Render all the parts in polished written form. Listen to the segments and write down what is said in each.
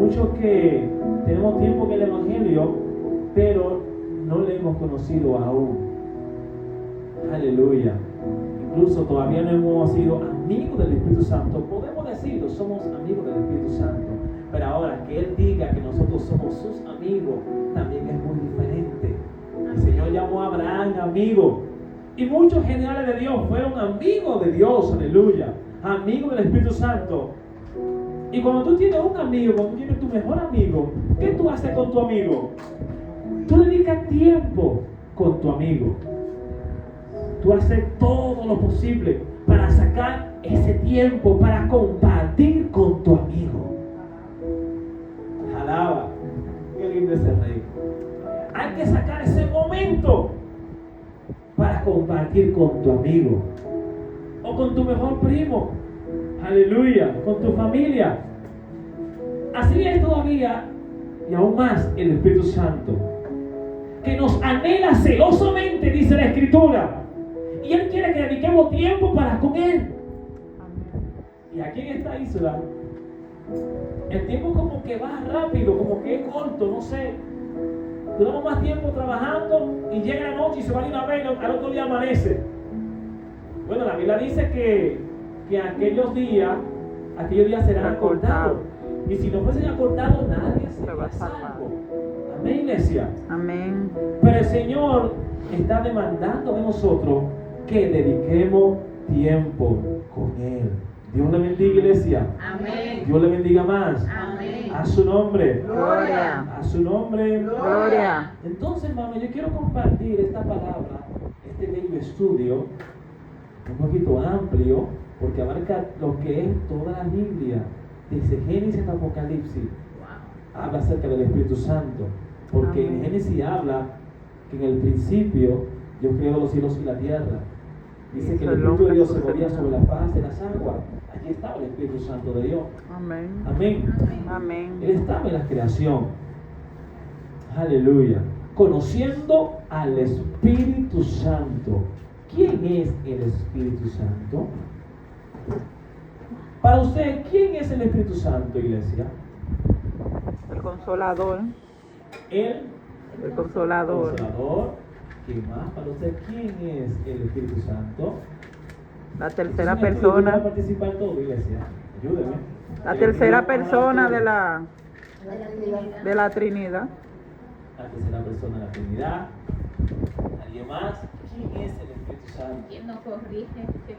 muchos que tenemos tiempo en el Evangelio, pero no le hemos conocido aún. Aleluya. Incluso todavía no hemos sido amigos del Espíritu Santo. Podemos decirlo, somos amigos del Espíritu Santo. Pero ahora que Él diga que nosotros somos sus amigos, también es muy diferente. El Señor llamó a Abraham amigo. Y muchos generales de Dios fueron amigos de Dios, aleluya. Amigos del Espíritu Santo. Y cuando tú tienes un amigo, cuando tú tienes tu mejor amigo, ¿qué tú haces con tu amigo? Tú dedicas tiempo con tu amigo. Tú haces todo lo posible para sacar ese tiempo, para compartir con tu amigo. Alaba. Qué lindo ese rey. Hay que sacar ese momento para compartir con tu amigo o con tu mejor primo. Aleluya. Con tu familia. Así es todavía y aún más el Espíritu Santo, que nos anhela celosamente, dice la Escritura. Y Él quiere que dediquemos tiempo para con Él. Y aquí en esta isla, el tiempo como que va rápido, como que es corto, no sé. Duramos más tiempo trabajando y llega la noche y se va de una vez, al otro día amanece. Bueno, la Biblia dice que aquellos días serán acortados. Y si no fuesen acortados, nadie sería salvo. Amén, iglesia. Amén. Pero el Señor está demandando de nosotros que dediquemos tiempo con Él. Dios le bendiga, iglesia. Amén. Dios le bendiga más. Amén. A su nombre. Gloria. A su nombre. Gloria. Entonces, hermano, yo quiero compartir esta palabra, este bello estudio, un poquito amplio, porque abarca lo que es toda la Biblia, desde Génesis hasta Apocalipsis. Habla acerca del Espíritu Santo, porque en Génesis habla que en el principio Dios creó los cielos y la tierra. Dice que el Espíritu de Dios se movía sobre la faz de las aguas. Allí estaba el Espíritu Santo de Dios. Amén. Amén. Amén. Él estaba en la creación. Aleluya. Conociendo al Espíritu Santo. ¿Quién es el Espíritu Santo? Para usted, ¿quién es el Espíritu Santo, iglesia? El Consolador. El Consolador. Consolador. ¿Qué más? Para usted, ¿quién es el Espíritu Santo? La tercera Es un estudio que va a persona. participar todo, iglesia. Ayúdeme. La tercera persona de La la Trinidad. La tercera persona de la Trinidad. ¿Alguien más? ¿Quién es el Espíritu Santo? quien nos corrige, que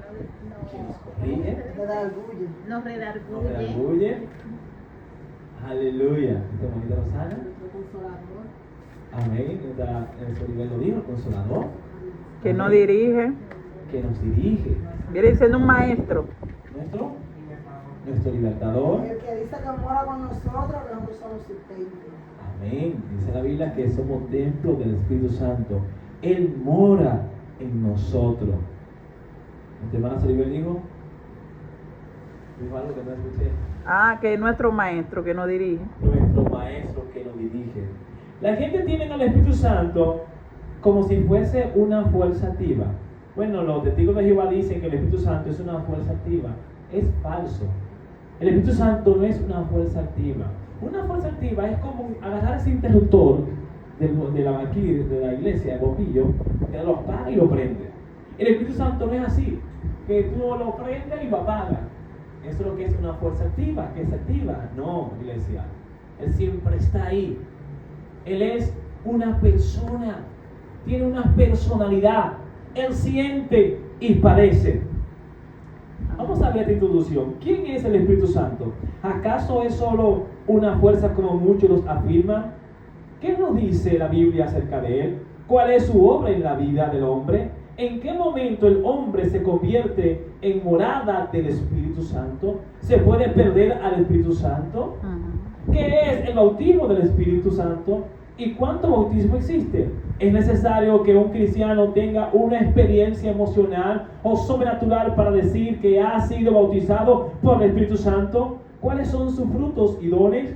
¿Quién nos corrige? nos ¿Nos redarguye, redarguye? Aleluya. ¿Está bonita Rosana? Amén. El Oliver lo dijo, el Consolador. Que nos Amén. dirige. Que nos dirige. Viene siendo un maestro. Nuestro libertador. El que dice que mora con nosotros, que nosotros somos su templo. Amén. Dice la Biblia que somos templo del Espíritu Santo. Él mora en nosotros. ¿Mi hermana Oliver dijo? Dijo algo que no escuché. Que es nuestro maestro que nos dirige. Nuestro maestro que nos dirige. La gente tiene al Espíritu Santo como si fuese una fuerza activa. Bueno, los testigos de Jehová dicen que el Espíritu Santo es una fuerza activa. Es falso. El Espíritu Santo no es una fuerza activa. Una fuerza activa es como agarrar ese interruptor de la iglesia, el bombillo, que lo apaga y lo prende. El Espíritu Santo no es así, que tú lo prendes y lo apagas. Eso es lo que es una fuerza activa, que es activa. No, iglesia. Él siempre está ahí. Él es una persona, tiene una personalidad. Él siente y padece. Vamos a ver esta introducción. ¿Quién es el Espíritu Santo? ¿Acaso es solo una fuerza como muchos los afirman? ¿Qué nos dice la Biblia acerca de él? ¿Cuál es su obra en la vida del hombre? ¿En qué momento el hombre se convierte en morada del Espíritu Santo? ¿Se puede perder al Espíritu Santo? ¿Qué es el bautismo del Espíritu Santo? ¿Y cuánto bautismo existe? ¿Es necesario que un cristiano tenga una experiencia emocional o sobrenatural para decir que ha sido bautizado por el Espíritu Santo? ¿Cuáles son sus frutos y dones?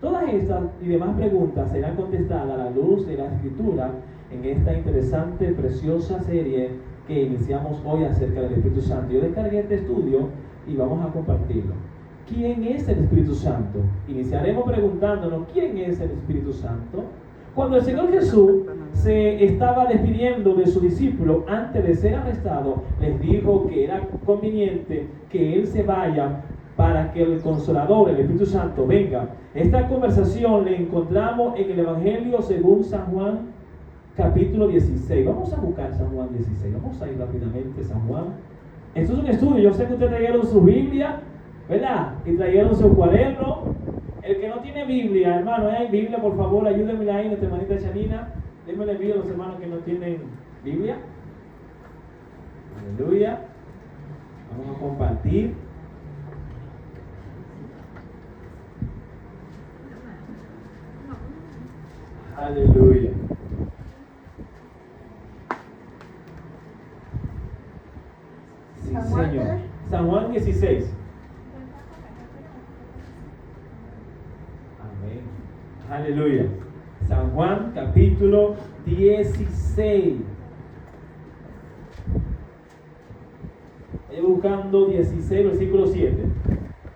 Todas estas y demás preguntas serán contestadas a la luz de la Escritura en esta interesante, preciosa serie que iniciamos hoy acerca del Espíritu Santo. Yo descargué este estudio y vamos a compartirlo. ¿quién es el Espíritu Santo? Iniciaremos preguntándonos, ¿quién es el Espíritu Santo? Cuando el Señor Jesús se estaba despidiendo de sus discípulos antes de ser arrestado, les dijo que era conveniente que Él se vaya para que el Consolador, el Espíritu Santo, venga. Esta conversación la encontramos en el Evangelio según San Juan, capítulo 16. Vamos a buscar San Juan 16. Vamos a ir rápidamente a San Juan. Esto es un estudio. Yo sé que ustedes trajeron su Biblia, ¿verdad? Y trajeron su cuaderno. El que no tiene Biblia, hermano, ¿hay Biblia? Por favor, ayúdenme ahí, nuestra hermanita Chanina. Denme la Biblia a los hermanos que no tienen Biblia. Aleluya. Vamos a compartir. Aleluya. Sí, ¿San Juan Señor. qué? San Juan 16. Amén. Aleluya. San Juan capítulo 16. Estoy buscando 16, versículo 7.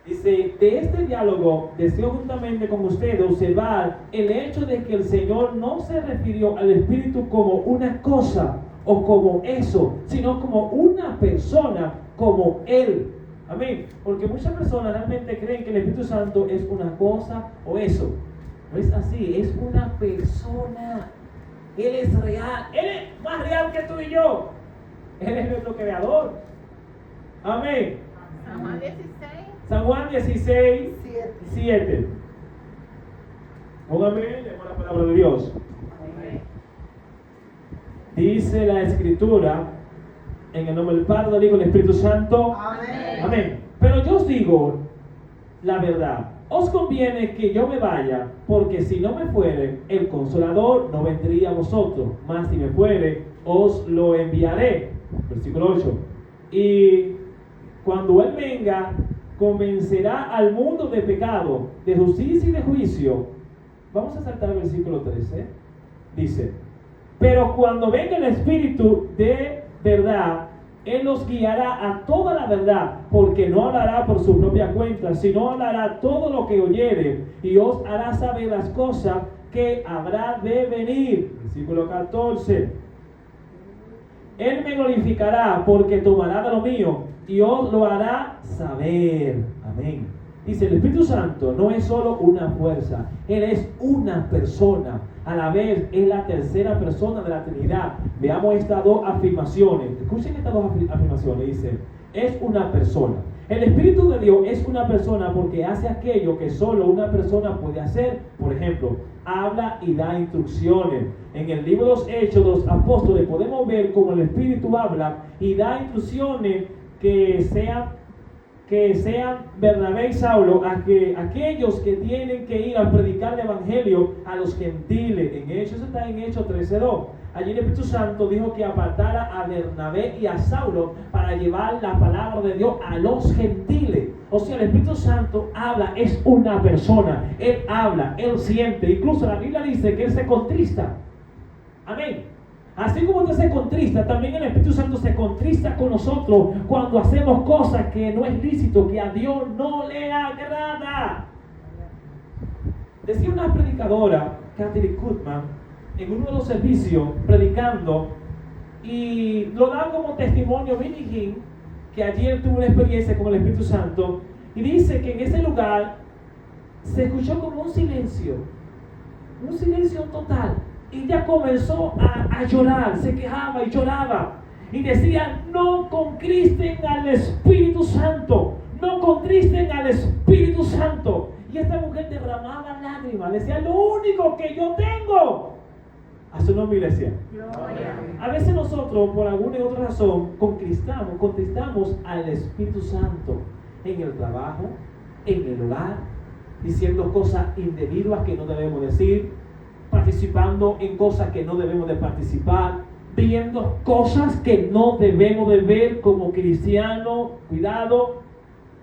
Dice, de este diálogo deseo juntamente con ustedes observar el hecho de que el Señor no se refirió al Espíritu como una cosa o como eso, sino como una persona, como Él. Amén. Porque muchas personas realmente creen que el Espíritu Santo es una cosa o eso. No es así, es una persona. Él es real. Él es más real que tú y yo. Él es nuestro creador. Amén. San Juan 16. San Juan 16, 7. 7. Póngame, leemos la palabra de Dios. Dice la Escritura, en el nombre del Padre, del Hijo y del Espíritu Santo. Amén. Amén. Pero yo os digo la verdad. Os conviene que yo me vaya, porque si no me fuere, el Consolador no vendría a vosotros. Mas si me fuere, os lo enviaré. Versículo 8. Y cuando Él venga, convencerá al mundo de pecado, de justicia y de juicio. Vamos a saltar el versículo 13. Dice, pero cuando venga el Espíritu de verdad, Él los guiará a toda la verdad, porque no hablará por su propia cuenta, sino hablará todo lo que oyere, y os hará saber las cosas que habrá de venir. Versículo 14. Él me glorificará, porque tomará de lo mío, y os lo hará saber. Amén. Dice, el Espíritu Santo no es solo una fuerza, Él es una persona. A la vez es la tercera persona de la Trinidad. Veamos estas dos afirmaciones. Escuchen estas dos afirmaciones. Dice, es una persona. El Espíritu de Dios es una persona porque hace aquello que solo una persona puede hacer. Por ejemplo, habla y da instrucciones. En el libro de los Hechos de los Apóstoles podemos ver cómo el Espíritu habla y da instrucciones que sean Bernabé y Saulo, aquellos que tienen que ir a predicar el Evangelio a los gentiles. En Hechos está en Hechos 13:2. Allí el Espíritu Santo dijo que apartara a Bernabé y a Saulo para llevar la palabra de Dios a los gentiles. O sea, el Espíritu Santo habla, es una persona. Él habla, Él siente. Incluso la Biblia dice que Él se contrista. Amén. Así como usted se contrista, también el Espíritu Santo se contrista con nosotros cuando hacemos cosas que no es lícito, que a Dios no le agrada. Decía una predicadora, Kathy Kutman, en uno de los servicios, predicando, y lo da como testimonio Billy King, que ayer tuvo una experiencia con el Espíritu Santo, y dice que en ese lugar se escuchó como un silencio total. Y ella comenzó a llorar, se quejaba y lloraba. Y decía, no contristen al Espíritu Santo, no contristen al Espíritu Santo. Y esta mujer derramaba lágrimas, decía, lo único que yo tengo. A su nombre, iglesia. A veces nosotros, por alguna y otra razón, contristamos al Espíritu Santo en el trabajo, en el hogar, diciendo cosas indebidas que no debemos decir, participando en cosas que no debemos de participar, viendo cosas que no debemos de ver como cristianos. Cuidado.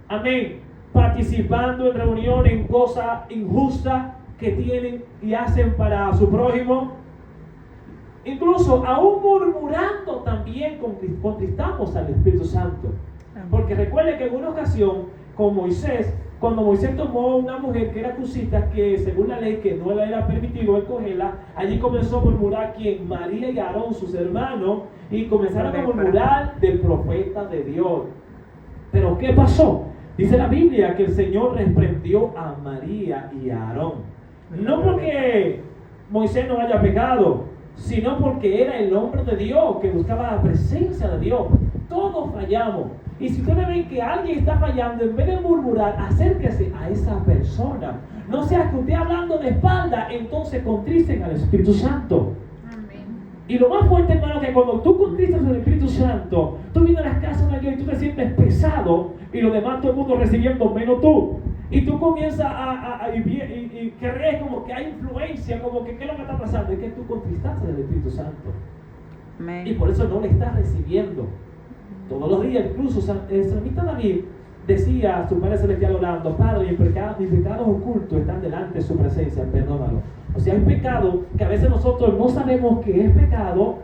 Amén. Participando en reuniones en cosas injustas que tienen y hacen para su prójimo. Incluso aún murmurando también contristamos al Espíritu Santo. Porque recuerde que en una ocasión con Moisés, cuando Moisés tomó una mujer que era cusita, que según la ley que no le era permitido escogerla, allí comenzó a murmurar quien María y Aarón, sus hermanos, y comenzaron a murmurar del profeta de Dios. Pero ¿qué pasó? Dice la Biblia que el Señor reprendió a María y a Aarón. No porque Moisés no haya pecado, sino porque era el hombre de Dios que buscaba la presencia de Dios. Todos fallamos. Y si ustedes ven que alguien está fallando, en vez de murmurar, acérquese a esa persona. No sea que usted hablando de espalda, entonces contristen al Espíritu Santo. Y lo más fuerte, hermano, que cuando tú contristas al Espíritu Santo, tú vienes a las casas de Dios y tú te sientes pesado, y los demás todo el mundo recibiendo menos tú. Y tú comienzas y crees como que hay influencia, como que ¿qué es lo que está pasando? Es que tú contristaste al Espíritu Santo. Amén. Y por eso no le estás recibiendo. Todos los días, incluso el salmista David decía a su Padre Celestial orando: Padre, mis pecados ocultos están delante de su presencia, perdónalo. O sea, hay pecado que a veces nosotros no sabemos que es pecado,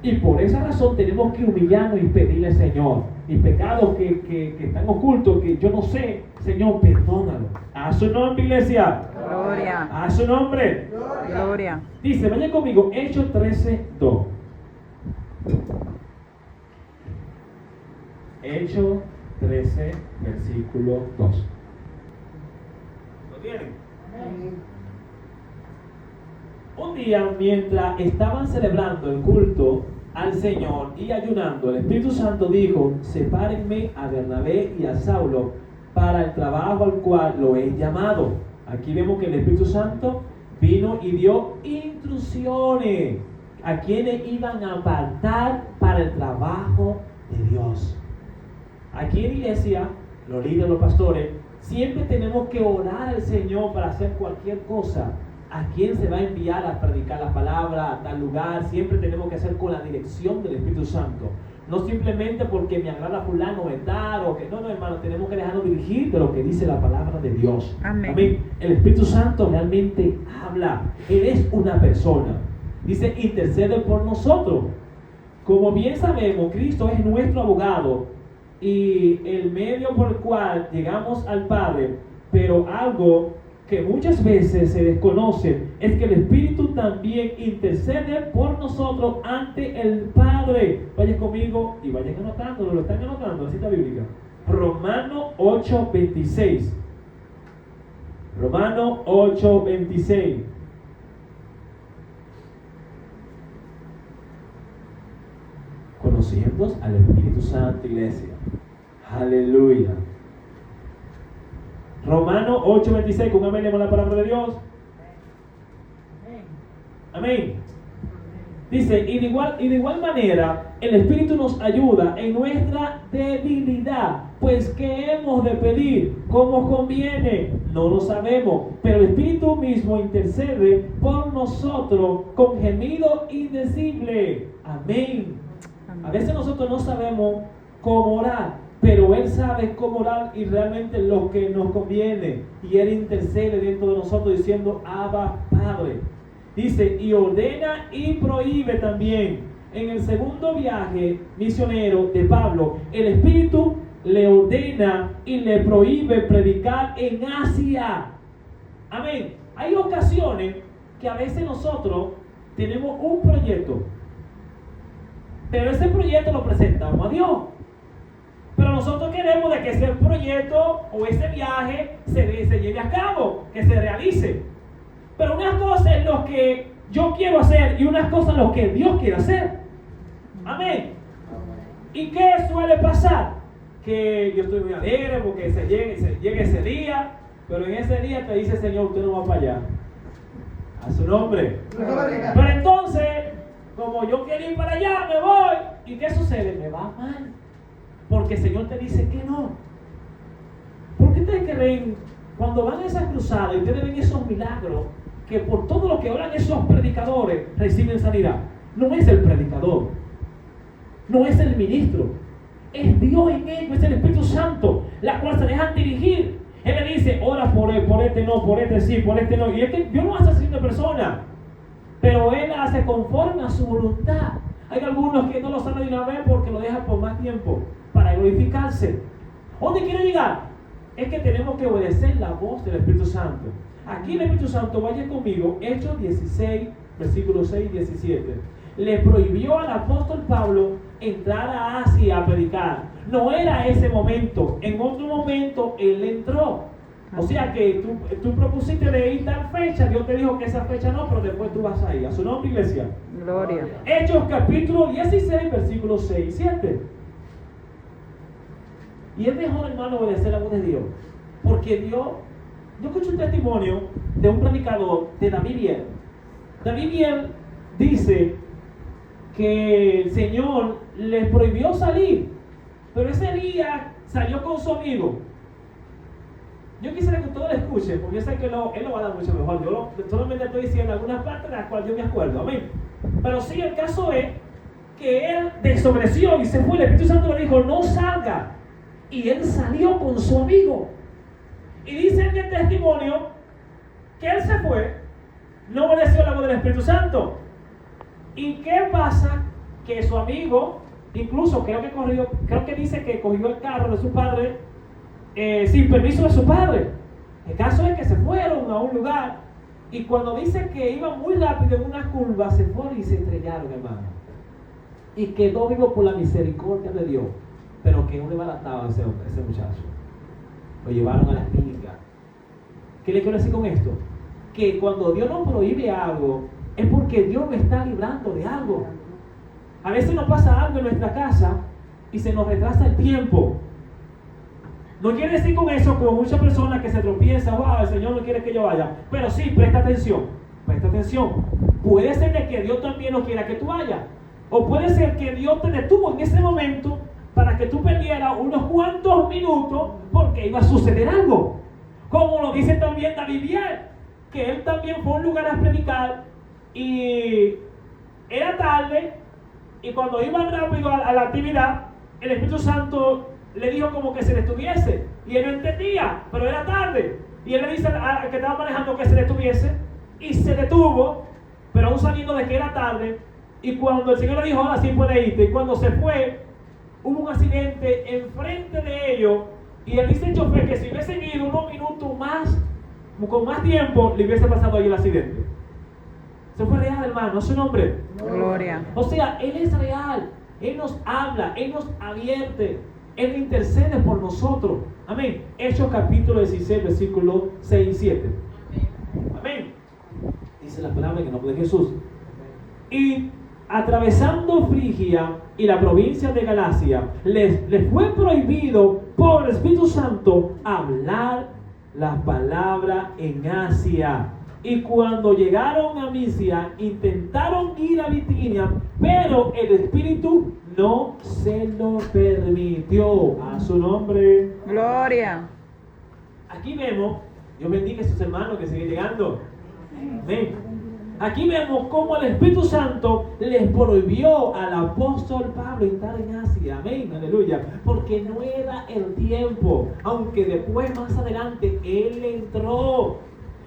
y por esa razón tenemos que humillarnos y pedirle: Señor, y pecados que están ocultos, que yo no sé, Señor, perdónalo. A su nombre, iglesia. Gloria. A su nombre. Gloria. Dice, vayan conmigo, Hechos 13:2. Hechos 13, versículo 2. ¿Lo tienen? Un día, mientras estaban celebrando el culto al Señor y ayunando, el Espíritu Santo dijo: sepárenme a Bernabé y a Saulo para el trabajo al cual lo he llamado. Aquí vemos que el Espíritu Santo vino y dio instrucciones a quienes iban a apartar para el trabajo de Dios. Aquí en iglesia, los líderes, los pastores, siempre tenemos que orar al Señor para hacer cualquier cosa. ¿A quién se va a enviar a predicar la palabra a tal lugar? Siempre tenemos que hacer con la dirección del Espíritu Santo. No simplemente porque me agrada fulano o tal, o que no, hermano, tenemos que dejarnos dirigir de lo que dice la palabra de Dios. Amén. Amén. El Espíritu Santo realmente habla. Él es una persona. Dice, intercede por nosotros. Como bien sabemos, Cristo es nuestro abogado y el medio por el cual llegamos al Padre. Pero algo que muchas veces se desconoce es que el Espíritu también intercede por nosotros ante el Padre. Vayan conmigo y vayan anotándolo. ¿Lo están anotando? La cita bíblica. Romanos 8:26. Romanos 8:26. Conociendo al Espíritu Santo, iglesia. Aleluya. Romanos 8:26, con amén leemos la palabra de Dios. Amén. Dice, y de igual manera, el Espíritu nos ayuda en nuestra debilidad. Pues, ¿qué hemos de pedir? ¿Cómo conviene? No lo sabemos. Pero el Espíritu mismo intercede por nosotros con gemido indecible. Amén. A veces nosotros no sabemos cómo orar, pero Él sabe cómo orar y realmente lo que nos conviene. Y Él intercede dentro de nosotros diciendo: Abba, Padre. Dice, y ordena y prohíbe también. En el segundo viaje misionero de Pablo, el Espíritu le ordena y le prohíbe predicar en Asia. Amén. Hay ocasiones que a veces nosotros tenemos un proyecto, pero ese proyecto lo presentamos a Dios. Pero nosotros queremos de que ese proyecto o ese viaje se lleve a cabo, que se realice. Pero unas cosas es lo que yo quiero hacer y unas cosas lo que Dios quiere hacer. Amén. ¿Y qué suele pasar? Que yo estoy muy alegre porque se llegue ese día, pero en ese día te dice: Señor, usted no va para allá. A su nombre. Pero entonces, como yo quiero ir para allá, me voy. ¿Y qué sucede? Me va mal. Porque el Señor te dice que no. ¿Por qué ustedes creen cuando van a esas cruzadas y ustedes ven esos milagros, que por todo lo que oran esos predicadores reciben sanidad? No es el predicador, no es el ministro, es Dios en ellos, es el Espíritu Santo, la cual se dejan dirigir. Él le dice: ora por él, por este no, por este sí, por este no. Y es que Dios no hace así de persona, pero Él hace conforme a su voluntad. Hay algunos que no lo saben de una vez porque lo dejan por más tiempo para glorificarse. ¿Dónde quiero llegar? es que tenemos que obedecer la voz del Espíritu Santo. Aquí el Espíritu Santo, vaya conmigo, Hechos 16, versículos 6 y 17. Le prohibió al apóstol Pablo entrar a Asia a predicar. No era ese momento. En otro momento él entró. O sea que tú propusiste de ir tal fecha, Dios te dijo que esa fecha no, pero después tú vas a ir. A su nombre, iglesia. Gloria. Hechos capítulo 16, versículos 6 y 7. Y es mejor, hermano, obedecer la voz de Dios. Porque yo escuché un testimonio de un predicador, de David Biel. David Biel dice que el Señor les prohibió salir, pero ese día salió con su amigo. Yo quisiera que ustedes lo escuchen, porque yo sé que él lo va a dar mucho mejor. Yo solamente estoy diciendo algunas partes de las cuales yo me acuerdo, amén. Pero sí, el caso es que él desobedeció y se fue. El Espíritu Santo le dijo, no salga. Y él salió con su amigo. Y dice en el testimonio que él se fue, no obedeció la voz del Espíritu Santo. ¿Y qué pasa? Que su amigo, incluso creo que dice que cogió el carro de su padre sin permiso de su padre. El caso es que se fueron a un lugar y cuando dice que iban muy rápido en una curva, se fueron y se estrellaron, hermano. Y quedó vivo por la misericordia de Dios. Pero que un desbaratado ese muchacho. Lo llevaron a la clínica. ¿Qué le quiero decir con esto? Que cuando Dios nos prohíbe algo, es porque Dios nos está librando de algo. A veces nos pasa algo en nuestra casa y se nos retrasa el tiempo. No quiere decir con eso, como muchas personas que se tropiezan, wow, el Señor no quiere que yo vaya. Pero sí, presta atención. Puede ser de que Dios también no quiera que tú vayas. O puede ser que Dios te detuvo en ese momento para que tú perdieras unos cuantos minutos porque iba a suceder algo. Como lo dice también David Biel, que él también fue a un lugar a predicar y era tarde y cuando iban rápido a la actividad, el Espíritu Santo le dijo como que se detuviese y él no entendía, pero era tarde y él le dice al que estaba manejando que se detuviese y se detuvo, pero aún sabiendo de que era tarde. Y cuando el Señor le dijo, ahora sí puede irte, y cuando se fue, hubo un accidente enfrente de ellos y él dice el chofer que si hubiese ido unos minutos más, con más tiempo, le hubiese pasado ahí el accidente. Eso fue real, hermano, es su nombre. Gloria. O sea, Él es real, Él nos habla, Él nos advierte, Él intercede por nosotros. Amén. Hechos capítulo 16, versículos 6 y 7. Amén. Dice la palabra en el nombre de Jesús. Y atravesando Frigia y la provincia de Galacia, les fue prohibido por el Espíritu Santo hablar las palabras en Asia. Y cuando llegaron a Misia, intentaron ir a Bitinia, pero el Espíritu no se lo permitió. A su nombre. Gloria. Aquí vemos, Dios bendiga a sus hermanos que siguen llegando. Amén. Aquí vemos cómo el Espíritu Santo les prohibió al apóstol Pablo entrar en Asia. Amén, aleluya. Porque no era el tiempo. Aunque después, más adelante, él entró.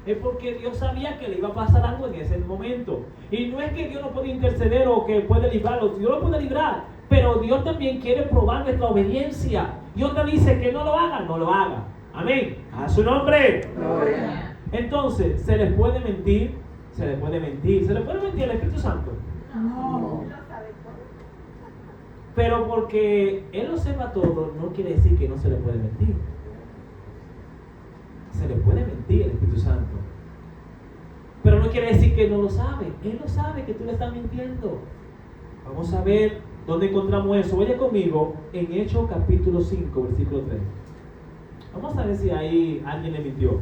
Es porque Dios sabía que le iba a pasar algo en ese momento. Y no es que Dios no puede interceder o que puede librarlo. Dios lo puede librar. Pero Dios también quiere probar nuestra obediencia. Dios te dice que no lo haga, no lo haga. Amén. A su nombre. Gloria. Entonces, ¿se les puede mentir? Se le puede mentir. ¿Se le puede mentir al Espíritu Santo? No. Pero porque Él lo sepa todo, no quiere decir que no se le puede mentir. Se le puede mentir al Espíritu Santo. Pero no quiere decir que no lo sabe. Él lo sabe que tú le estás mintiendo. Vamos a ver dónde encontramos eso. Vaya conmigo en Hechos capítulo 5, versículo 3. Vamos a ver si ahí alguien le mintió.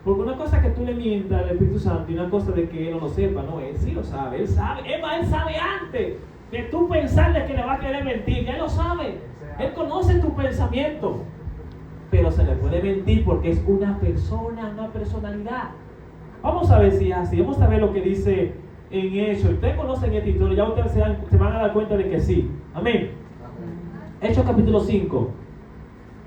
Porque una cosa es que tú le mientas al Espíritu Santo y una cosa de que Él no lo sepa, no, Él sí lo sabe, Él sabe, Él sabe antes de tú pensarle que le va a querer mentir, ya Él lo sabe, Él conoce tu pensamiento, pero se le puede mentir porque es una persona, una personalidad. Vamos a ver si es así, vamos a ver lo que dice en Hechos. Ustedes conocen este título, ya ustedes se van a dar cuenta de que sí, amén. Hechos capítulo 5.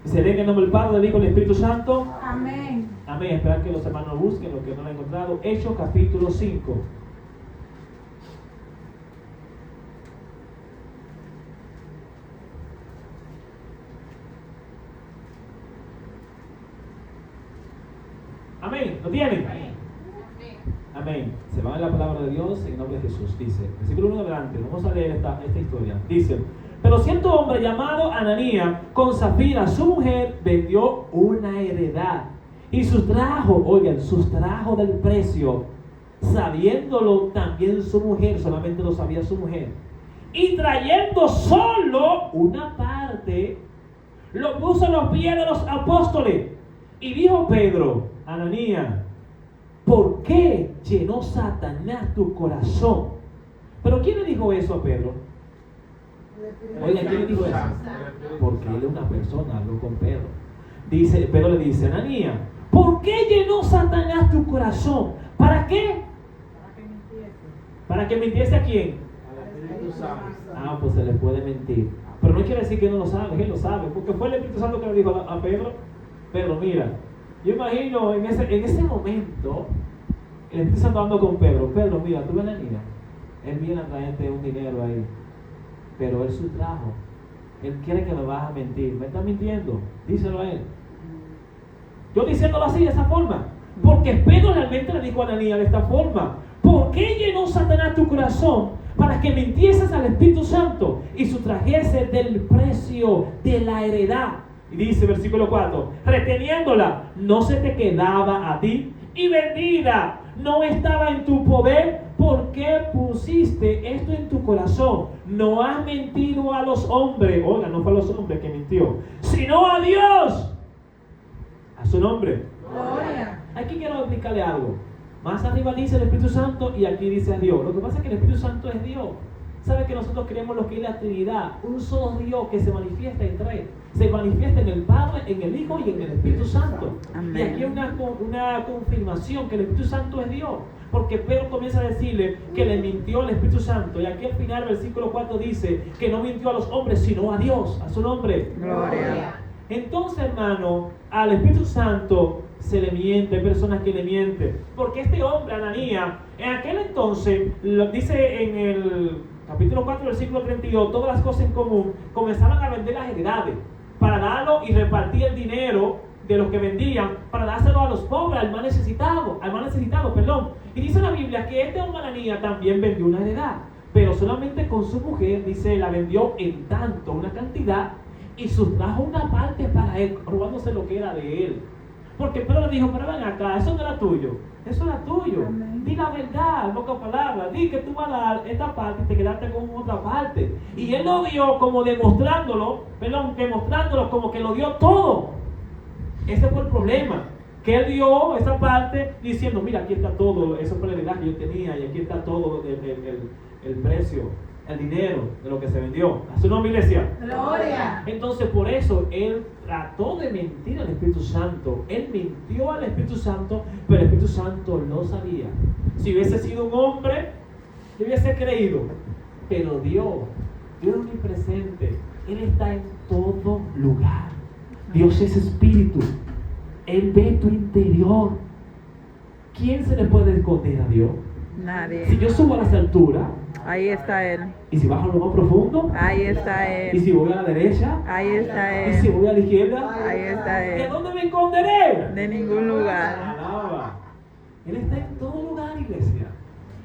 Se lee en el nombre del Padre, del Hijo y del Espíritu Santo. Amén. Amén. Esperar que los hermanos busquen lo que no lo han encontrado. Hechos capítulo 5. Amén. ¿Lo tienen? Amén. Se va a la palabra de Dios en el nombre de Jesús. Dice, versículo 1 adelante, vamos a leer esta historia. Dice, pero cierto hombre llamado Ananías, con Zafira, su mujer, vendió una heredad y sustrajo, oigan, sustrajo del precio, sabiéndolo también su mujer, solamente lo sabía su mujer. Y trayendo solo una parte, lo puso a los pies de los apóstoles. Y dijo Pedro, Ananías, ¿por qué llenó Satanás tu corazón? Pero ¿quién le dijo eso a Pedro? Oigan, ¿quién le dijo eso? Porque él es una persona, habló con Pedro. Pedro le dice, Ananías, ¿por qué llenó Satanás tu corazón? ¿Para qué? ¿Para que mintiese a quién? Ah, pues se le puede mentir. Pero no quiere decir que no lo sabe, él lo sabe. Porque fue el Espíritu Santo que le dijo a Pedro. Pedro, mira, yo imagino en ese momento, el Espíritu Santo hablando con Pedro. Pedro, mira, tú ves a Ananías. Él viene a traerte un dinero ahí. Pero él sustrajo. Él quiere que me vas a mentir. ¿Me está mintiendo? Díselo a él. Yo diciéndolo así, de esa forma. Porque Pedro realmente le dijo a Ananías de esta forma. ¿Por qué llenó Satanás tu corazón? Para que mintieses al Espíritu Santo y sustrajese del precio de la heredad. Y dice versículo 4, reteniéndola, no se te quedaba a ti, y vendida no estaba en tu poder. ¿Por qué pusiste esto en tu corazón? No has mentido a los hombres. Oiga, no fue a los hombres que mintió, sino a Dios. A su nombre. Gloria. Aquí quiero explicarle algo. Más arriba dice el Espíritu Santo y aquí dice a Dios. Lo que pasa es que el Espíritu Santo es Dios. ¿Sabe que nosotros creemos lo que es la Trinidad? Un solo Dios que se manifiesta en tres. Se manifiesta en el Padre, en el Hijo y en el Espíritu Santo. Amén. Y aquí hay una confirmación que el Espíritu Santo es Dios. Porque Pedro comienza a decirle que le mintió al Espíritu Santo. Y aquí al final del versículo 4 dice que no mintió a los hombres, sino a Dios, a su nombre. Gloria. Entonces, hermano, al Espíritu Santo se le miente, hay personas que le mienten. Porque este hombre, Ananías, en aquel entonces, lo dice en el capítulo 4, versículo 32, todas las cosas en común, comenzaban a vender las heredades para darlo y repartir el dinero de los que vendían para dárselo a los pobres, al más necesitado, Y dice la Biblia que este hombre Ananías también vendió una heredad, pero solamente con su mujer, dice, la vendió en tanto, una cantidad, y sustrajo una parte para él, robándose lo que era de él. Porque Pedro le dijo, pero ven acá, eso no era tuyo, eso era tuyo. Amén. Di la verdad, en pocas palabras, di que tú vas a dar esta parte y te quedaste con otra parte. Y él lo dio como demostrándolo como que lo dio todo. Ese fue el problema, que él dio esa parte diciendo, mira, aquí está todo, esa fue la heredad que yo tenía y aquí está todo el precio, el dinero de lo que se vendió. A su nombre, iglesia. Gloria. Entonces por eso él trató de mentir al Espíritu Santo. Él mintió al Espíritu Santo, pero el Espíritu Santo lo sabía. Si hubiese sido un hombre, le hubiese creído. Pero Dios es omnipresente. Él está en todo lugar. Dios es espíritu. Él ve tu interior. ¿Quién se le puede esconder a Dios? Si Nadie. yo subo a las alturas, Ahí está Él. y si bajo a lo más profundo, Ahí está y Él. si voy a la derecha, Ahí está y si Él. voy a la izquierda, Ahí está ¿de Él. dónde me esconderé? De ningún lugar. Alaba. Él está en todo lugar, iglesia.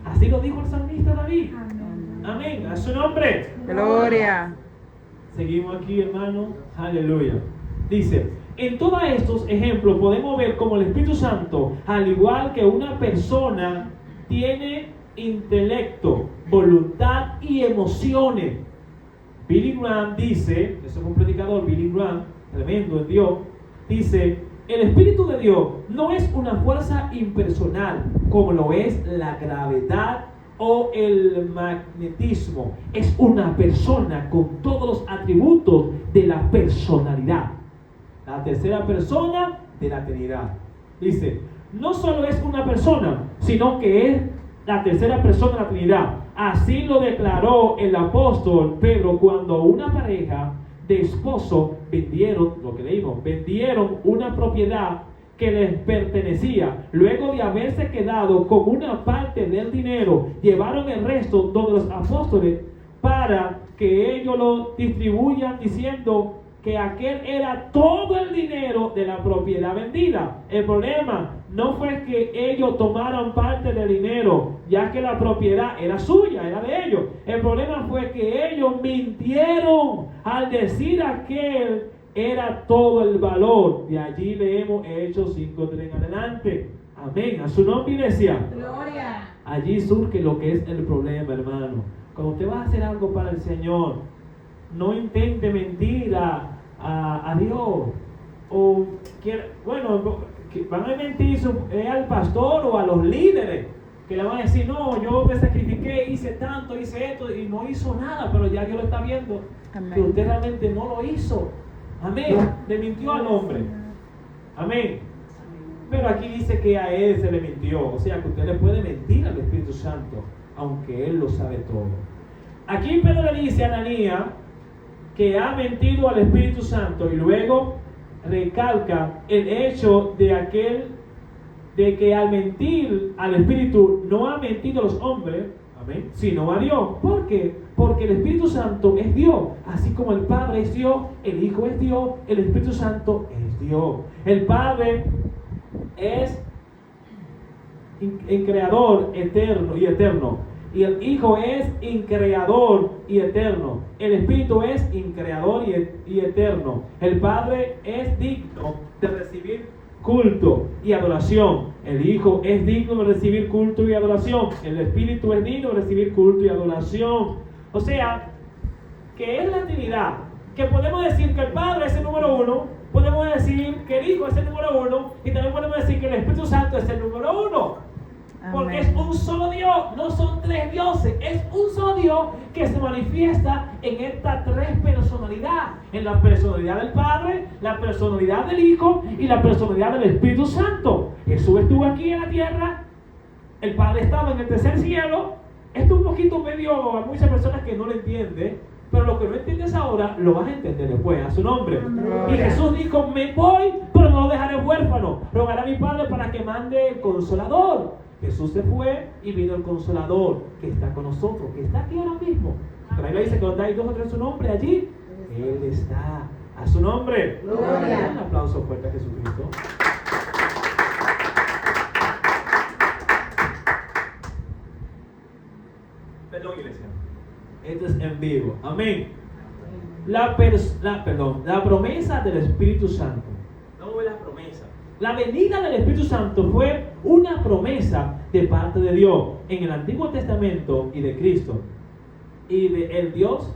Así lo dijo el salmista David. Amén. A su nombre. Gloria. Seguimos aquí, hermano. Aleluya. Dice, en todos estos ejemplos podemos ver cómo el Espíritu Santo, al igual que una persona, tiene intelecto, voluntad y emociones. Billy Graham dice, eso es un predicador, Billy Graham, tremendo en Dios, dice, el Espíritu de Dios no es una fuerza impersonal como lo es la gravedad o el magnetismo. Es una persona con todos los atributos de la personalidad. La tercera persona de la Trinidad. Dice, no solo es una persona, sino que es la tercera persona de la Trinidad. Así lo declaró el apóstol Pedro cuando una pareja de esposos vendieron una propiedad que les pertenecía. Luego de haberse quedado con una parte del dinero, llevaron el resto donde los apóstoles para que ellos lo distribuyan, diciendo que aquel era todo el dinero de la propiedad vendida. El problema no fue que ellos tomaran parte del dinero, ya que la propiedad era suya, era de ellos. El problema fue que ellos mintieron al decir aquel era todo el valor. De allí leemos Hechos 5:3 en adelante. Amén. A su nombre, iglesia. Gloria. Allí surge lo que es el problema, hermano. Cuando usted va a hacer algo para el Señor, no intente mentir a Dios. O van a mentir al pastor o a los líderes, que le van a decir, no, yo me sacrifiqué, hice tanto, hice esto, y no hizo nada, pero ya Dios lo está viendo. Amén. Que usted realmente no lo hizo. Amén. Le mintió al hombre. Amén. Pero aquí dice que a él se le mintió. O sea que usted le puede mentir al Espíritu Santo, aunque él lo sabe todo. Aquí Pedro le dice a Ananías que ha mentido al Espíritu Santo, y luego recalca el hecho de que al mentir al Espíritu no ha mentido a los hombres, amén, sino a Dios. ¿Por qué? Porque el Espíritu Santo es Dios. Así como el Padre es Dios, el Hijo es Dios, el Espíritu Santo es Dios. El Padre es increador eterno y eterno, y el Hijo es increador y eterno. El Espíritu es increador y eterno. El Padre es digno de recibir culto y adoración. El Hijo es digno de recibir culto y adoración. El Espíritu es digno de recibir culto y adoración. O sea, que es la Trinidad. Que podemos decir que el Padre es el número uno, podemos decir que el Hijo es el número uno, y también podemos decir que el Espíritu Santo es el número uno. Porque es un solo Dios, no son tres dioses, es un solo Dios que se manifiesta en esta tres personalidad, en la personalidad del Padre, la personalidad del Hijo y la personalidad del Espíritu Santo. Jesús estuvo aquí en la tierra, el Padre estaba en el tercer cielo. Esto es un poquito medio a muchas personas que no lo entienden, pero lo que no entiendes ahora lo vas a entender después. A su nombre. Y Jesús dijo, me voy, pero no lo dejaré huérfano, rogaré a mi Padre para que mande el Consolador. Jesús se fue y vino el Consolador, que está con nosotros, que está aquí ahora mismo. Pero la Biblia dice que donde hay dos o tres su nombre, allí Él está. A su nombre. Gloria. Un aplauso fuerte a Jesucristo. Perdón, iglesia. Esto es en vivo. Amén. La promesa del Espíritu Santo. No fue la promesa. La venida del Espíritu Santo fue una promesa de parte de Dios en el Antiguo Testamento y de Cristo. Y de el Dios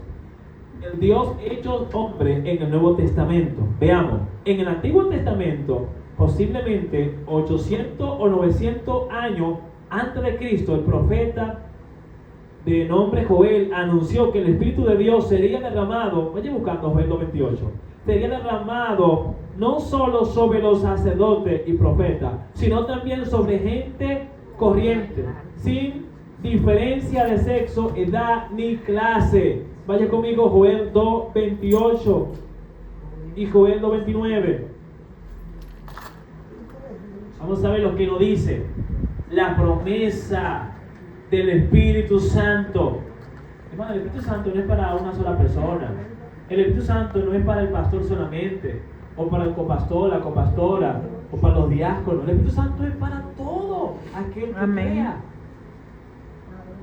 hecho hombre en el Nuevo Testamento. Veamos, en el Antiguo Testamento, posiblemente 800 o 900 años antes de Cristo, el profeta de nombre Joel anunció que el Espíritu de Dios sería derramado. Vaya buscando Joel 2:28. Sería derramado no solo sobre los sacerdotes y profetas, sino también sobre gente corriente, sin diferencia de sexo, edad ni clase. Vaya conmigo Joel 2:28 y Joel 2:29. Vamos a ver lo que nos dice la promesa del Espíritu Santo. Hermano, el Espíritu Santo no es para una sola persona. El Espíritu Santo no es para el pastor solamente, o para el copastor, la copastora, o para los diáconos. El Espíritu Santo es para todo aquel que crea.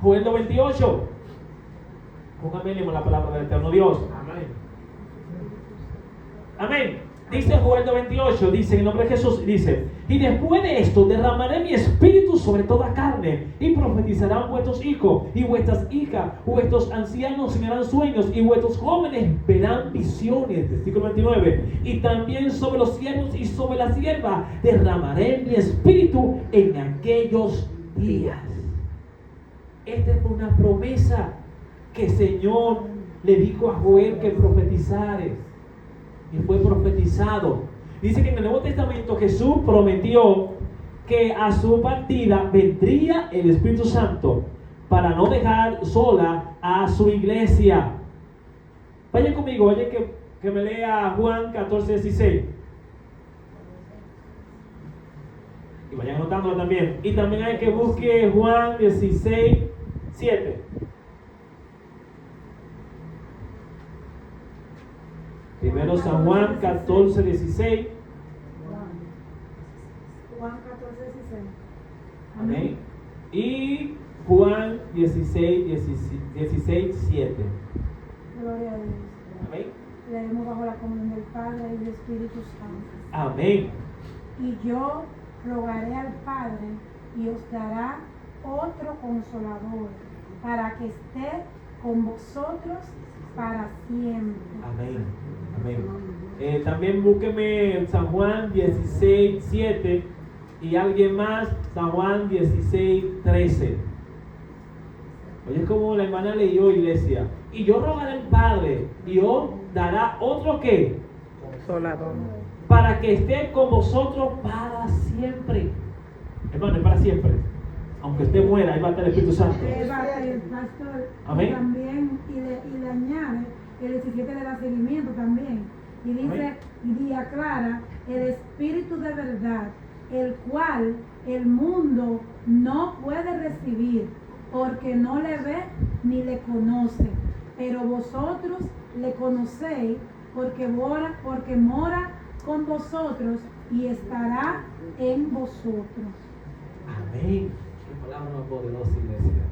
Joel 2:28. Póngame leemos la palabra del eterno Dios. Amén. Amén. Dice Joel 2:28, dice en el nombre de Jesús, dice, y después de esto derramaré mi espíritu sobre toda carne, y profetizarán vuestros hijos y vuestras hijas, vuestros ancianos soñarán sueños, y vuestros jóvenes verán visiones. Versículo 29, y también sobre los siervos y sobre las siervas derramaré mi espíritu en aquellos días. Esta fue una promesa que el Señor le dijo a Joel que profetizara. Y fue profetizado. Dice que en el Nuevo Testamento Jesús prometió que a su partida vendría el Espíritu Santo para no dejar sola a su iglesia. Vayan conmigo, vayan que me lea Juan 14:16. Y vayan anotándolo también. Y también hay que busque Juan 16:7. Primero tenemos San Juan 14, 16. Juan 14, 16. Amén. Y Juan 16, 7. Gloria a Dios. Amén. Leemos bajo la comunión del Padre y del Espíritu Santo. Amén. Y yo rogaré al Padre y os dará otro consolador para que esté con vosotros para siempre. Amén. Amén. También búsqueme San Juan 16, 7 y alguien más, San Juan 16, 13. Oye, es como la hermana leyó, iglesia. Y yo rogaré al Padre y os dará otro que Consolador. para que esté con vosotros para siempre. Hermano, es para siempre. Aunque usted muera, ahí va a estar el Espíritu Santo. El pastor Amén. también y le añade el 17 de da seguimiento también. Y dice, y aclara el Espíritu de verdad, el cual el mundo no puede recibir, porque no le ve ni le conoce. Pero vosotros le conocéis, porque mora con vosotros y estará en vosotros. Amén. Qué palabra más poderosa, iglesia.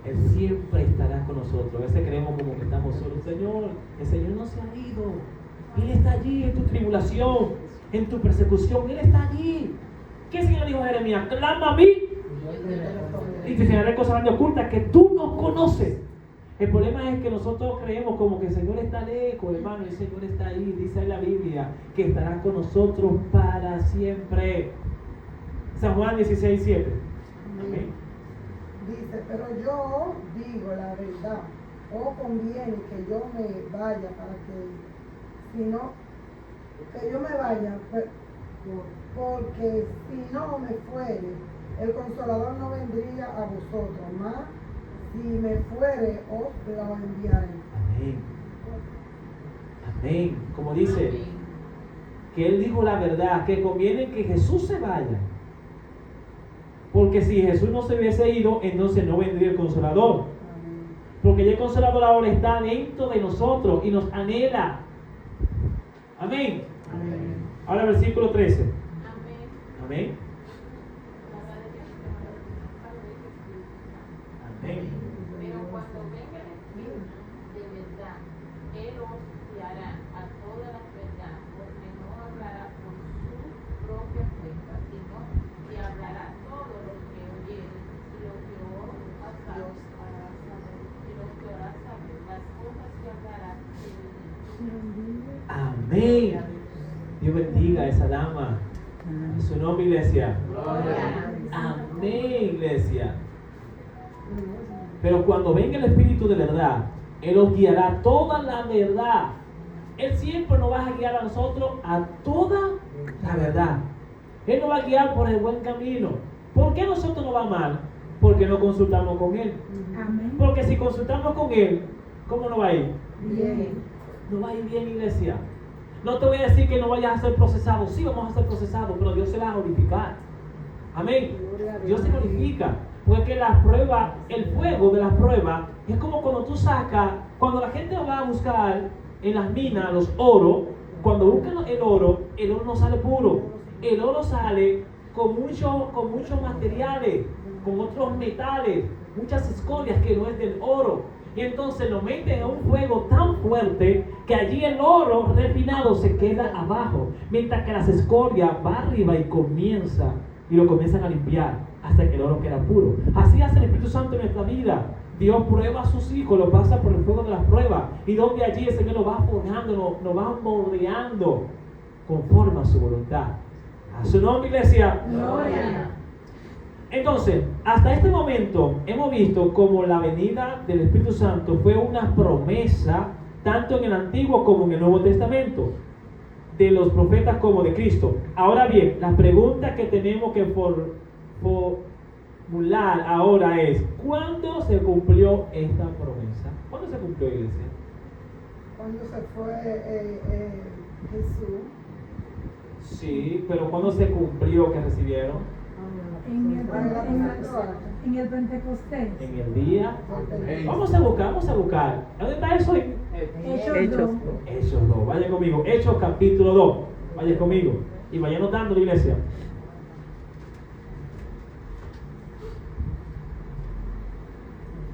Él siempre estará con nosotros. A veces creemos como que estamos solos. Señor, el Señor no se ha ido. Él está allí en tu tribulación, en tu persecución. Él está allí. ¿Qué el Señor dijo a Jeremías? Clama a mí y te enseñaré cosas grandes ocultas que tú no conoces. El problema es que nosotros creemos como que el Señor está lejos, hermano, y el Señor está ahí. Dice en la Biblia que estará con nosotros para siempre. San Juan 16, 7. Amén. Dice, pero yo digo la verdad, o conviene que yo me vaya para que, si no, que yo me vaya, porque si no me fuere, el Consolador no vendría a vosotros, más si me fuere, os lo enviaré. Amén. Amén. Como dice, que Él dijo la verdad, que conviene que Jesús se vaya. Porque si Jesús no se hubiese ido, entonces no vendría el Consolador. Porque ya el Consolador ahora está dentro de nosotros y nos anhela. Amén. Amén. Ahora versículo 13. Amén. Amén. Amén. Pero cuando venga el Espíritu de verdad, Él os guiará a toda la verdad, porque no hablará por su propia cuenta, sino que hablará todo lo que oyere y lo que os hará saber, y lo que hará saber, las cosas que hablará Amén. Dios bendiga a esa dama. En su nombre, iglesia. Amén, iglesia. Pero cuando venga el Espíritu de verdad, Él os guiará toda la verdad. Él siempre nos va a guiar a nosotros a toda la verdad. Él nos va a guiar por el buen camino. ¿Por qué nosotros nos va mal? Porque no consultamos con Él. Amén. Porque si consultamos con Él, ¿cómo nos va a ir? Bien. Nos va a ir bien, iglesia. No te voy a decir que no vayas a ser procesado. Sí, vamos a ser procesados, pero Dios se va a glorificar. Amén. Dios se glorifica. Porque la prueba, el fuego de la prueba, es como cuando tú sacas, cuando la gente va a buscar en las minas los oros, cuando buscan el oro no sale puro. El oro sale con muchos materiales, con otros metales, muchas escorias que no es del oro. Y entonces lo meten a un fuego tan fuerte que allí el oro refinado se queda abajo, mientras que las escorias va arriba y lo comienzan a limpiar hasta que el oro queda puro. Así hace el Espíritu Santo en nuestra vida. Dios prueba a sus hijos, los pasa por el fuego de las pruebas, y donde allí el Señor nos va forjando, nos va moldeando conforme a su voluntad. A su nombre, iglesia. Gloria. Entonces, hasta este momento hemos visto como la venida del Espíritu Santo fue una promesa tanto en el Antiguo como en el Nuevo Testamento, de los profetas como de Cristo. Ahora bien, la pregunta que tenemos que formular ahora es: ¿cuándo se cumplió esta promesa? ¿Cuándo se cumplió, iglesia? Cuando se fue Jesús, Sí, pero ¿cuándo se cumplió que recibieron? En el fue la Pentecoste. en el Pentecostés. En el día. Vamos a buscar. ¿Dónde está eso? Hechos 2. Hechos 2. Vaya conmigo. Hechos capítulo 2. Vaya conmigo. Y vaya anotando la iglesia.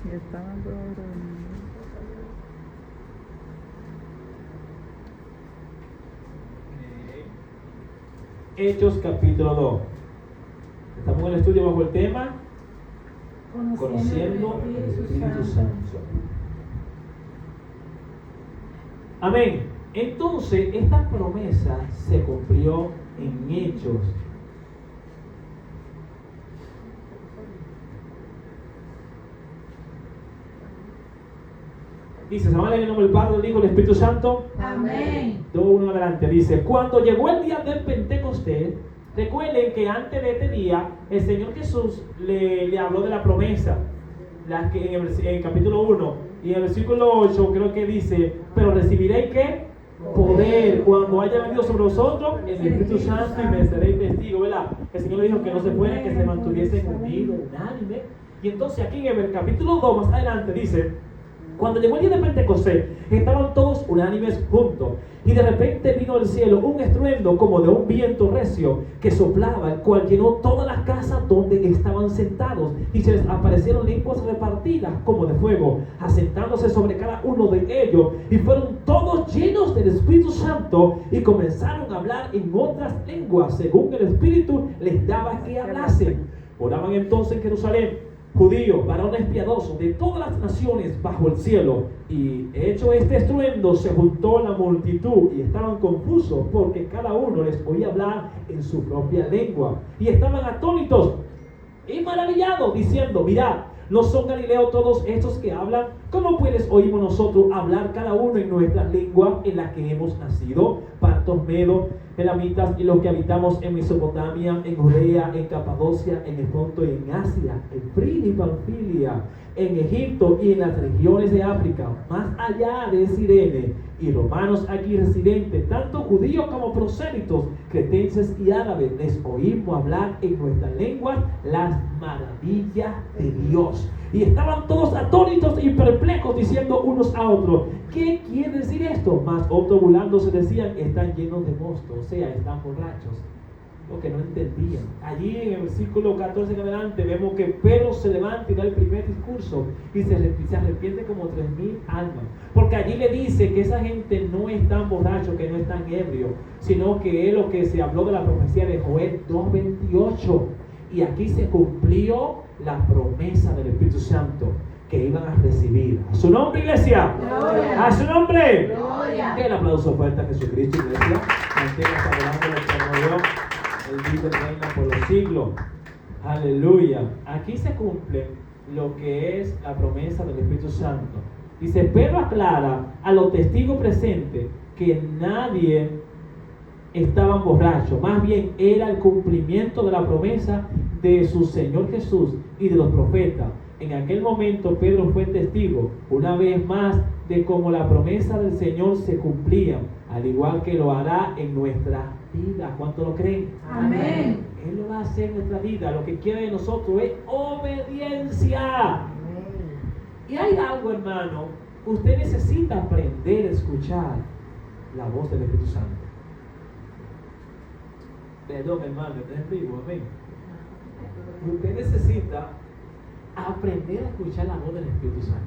Y estaban todos reunidos. Hechos capítulo 2. Estamos en el estudio bajo el tema Conociendo el Espíritu Santo. Amén. Entonces, esta promesa se cumplió en Hechos. Dice, se va a leer en el nombre del Padre, del Hijo y del Espíritu Santo. Amén. 2:1 adelante. Dice, cuando llegó el día del Pentecostés, recuerden que antes de este día, el Señor Jesús le habló de la promesa. La que en el capítulo 1 y en el versículo 8 creo que dice, pero recibiréis ¿qué? Poder cuando haya venido sobre vosotros el Espíritu Santo y me seréis testigos, ¿verdad? El Señor le dijo que no se fueran, que se mantuviesen unidos, unánime. Y entonces aquí en el capítulo 2 más adelante dice, cuando llegó el día de Pentecostés, estaban todos unánimes juntos. Y de repente vino del cielo un estruendo como de un viento recio que soplaba, el cual llenó toda la casa donde estaban sentados. Y se les aparecieron lenguas repartidas como de fuego, asentándose sobre cada uno de ellos. Y fueron todos llenos del Espíritu Santo y comenzaron a hablar en otras lenguas, según el Espíritu les daba que hablasen. Oraban entonces en Jerusalén judíos, varones piadosos de todas las naciones bajo el cielo. Y hecho este estruendo, se juntó la multitud y estaban confusos porque cada uno les oía hablar en su propia lengua. Y estaban atónitos y maravillados, diciendo, mirad, ¿no son galileos todos estos que hablan? ¿Cómo pues oímos nosotros hablar cada uno en nuestra lengua en la que hemos nacido? Partos, medos, elamitas y los que habitamos en Mesopotamia, en Judea, en Capadocia, en el Ponto y en Asia, en Frigia y Panfilia, en Egipto y en las regiones de África, más allá de Cirene, y romanos aquí residentes, tanto judíos como prosélitos, cretenses y árabes, les oímos hablar en nuestras lenguas las maravillas de Dios. Y estaban todos atónitos y perplejos, diciendo unos a otros, ¿qué quiere decir esto? Mas otros burlándose decían, están llenos de mosto, o sea, están borrachos. Lo que no entendían. Allí en el versículo 14 en adelante vemos que Pedro se levanta y da el primer discurso y se arrepiente como 3,000 almas. Porque allí le dice que esa gente no es tan borracho, que no es tan ebrio, sino que es lo que se habló de la profecía de Joel 2:28. Y aquí se cumplió la promesa del Espíritu Santo que iban a recibir. A su nombre, iglesia. Gloria. A su nombre. Gloria. El aplauso fuerte a Jesucristo, iglesia. Manténgase adorando al Señor. Él vive y reina por los siglos. Aleluya. Aquí se cumple lo que es la promesa del Espíritu Santo. Dice, Pedro aclara a los testigos presentes que nadie estaba borracho. Más bien era el cumplimiento de la promesa de su Señor Jesús y de los profetas. En aquel momento Pedro fue testigo una vez más de cómo la promesa del Señor se cumplía, al igual que lo hará en nuestra vida. ¿Cuánto lo creen? Amén. Él lo va a hacer en nuestra vida. Lo que quiere de nosotros es obediencia. Y hay algo, hermano, usted necesita aprender a escuchar la voz del Espíritu Santo. Perdón, hermano, es vivo, amén. Usted necesita aprender a escuchar la voz del Espíritu Santo.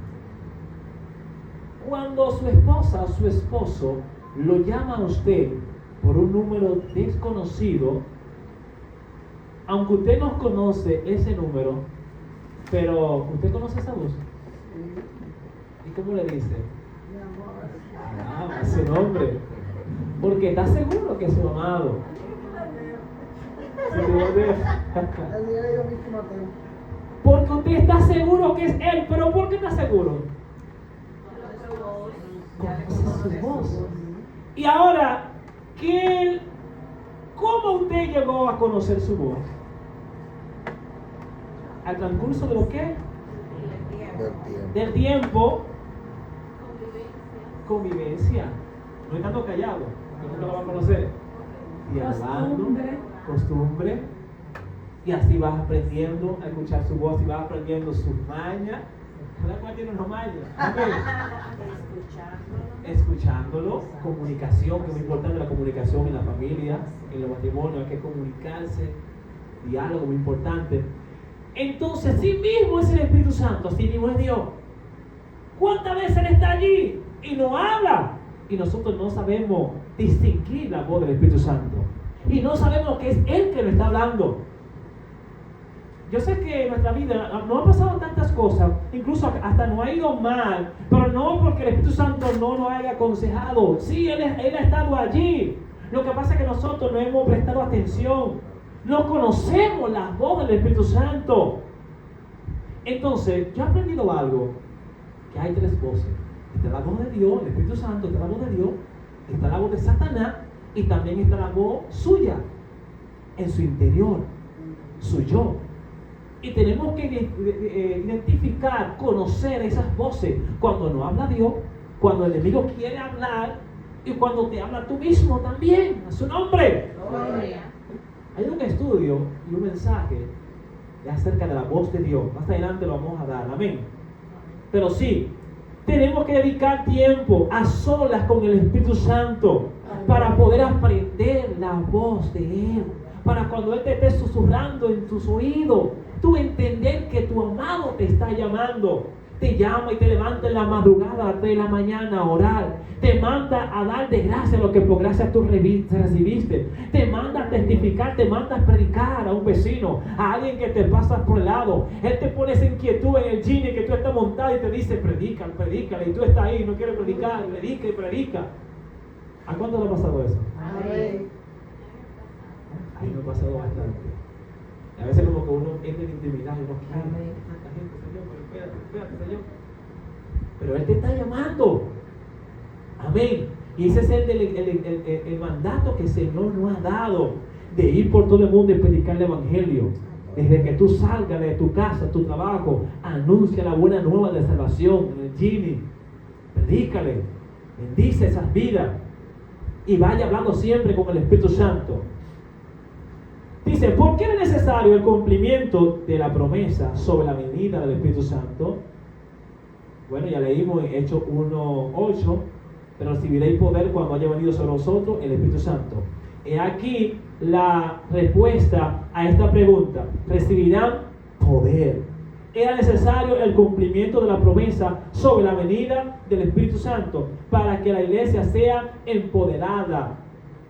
Cuando su esposa o su esposo lo llama a usted por un número desconocido, aunque usted no conoce ese número, pero usted conoce esa voz. ¿Y cómo le dice? Ah, su nombre. Porque está seguro que es su amado. Porque usted está seguro que es él. ¿Pero por qué está seguro? Conoce su voz. Y ahora, ¿cómo usted llegó a conocer su voz? ¿Al transcurso de lo qué? Del tiempo. Convivencia. No estando callado. ¿Cómo lo va a conocer? Dialogando. Costumbre. Y así vas aprendiendo a escuchar su voz y vas aprendiendo sus mañas. Cada cual tiene una maña. Amén. Escuchándolo, comunicación, que es muy importante la comunicación en la familia, en los matrimonios, hay que comunicarse, diálogo muy importante. Entonces, sí mismo es el Espíritu Santo, sí mismo es Dios. ¿Cuántas veces Él está allí y nos habla? Y nosotros no sabemos distinguir la voz del Espíritu Santo. Y no sabemos que es Él que nos está hablando. Yo sé que en nuestra vida no han pasado tantas cosas, incluso hasta no ha ido mal, pero no porque el Espíritu Santo no nos haya aconsejado. Sí, Él ha estado allí. Lo que pasa es que nosotros no hemos prestado atención. No conocemos la voz del Espíritu Santo. Entonces, yo he aprendido algo, que hay tres voces. Está la voz de Dios, el Espíritu Santo, está la voz de Dios, está la voz de Satanás y también está la voz suya, en su interior, su yo. Y tenemos que identificar, conocer esas voces cuando no habla Dios, cuando el enemigo quiere hablar y cuando te habla tú mismo también, a su nombre. Gloria. Hay un estudio y un mensaje acerca de la voz de Dios. Más adelante lo vamos a dar, amén. Pero sí, tenemos que dedicar tiempo a solas con el Espíritu Santo para poder aprender la voz de Él. Para cuando Él te esté susurrando en tus oídos, tú entender que tu amado te está llamando. Te llama y te levanta en la madrugada a las 3 de la mañana a orar. Te manda a dar de gracia lo que por gracia tú recibiste. Te manda a testificar, te manda a predicar a un vecino, a alguien que te pasa por el lado. Él te pone esa inquietud en el gine que tú estás montado y te dice, predícale. Y tú estás ahí, no quieres predicar, predica y predica. ¿A cuánto le ha pasado eso? Amén. A mí me ha pasado bastante. A veces como que uno entra en intimidad y uno quiere tanta gente, Señor, pero espérate, Señor. Pero Él te está llamando. Amén. Y ese es el mandato que el Señor nos ha dado, de ir por todo el mundo y predicar el Evangelio. Desde que tú salgas de tu casa, tu trabajo, anuncia la buena nueva de salvación en el Gini. Predícale, bendice esas vidas y vaya hablando siempre con el Espíritu Santo. Dice, ¿por qué es necesario el cumplimiento de la promesa sobre la venida del Espíritu Santo? Bueno, ya leímos en Hechos 1:8, pero recibiréis poder cuando haya venido sobre vosotros el Espíritu Santo. He aquí la respuesta a esta pregunta: recibirán poder. Era necesario el cumplimiento de la promesa sobre la venida del Espíritu Santo para que la iglesia sea empoderada,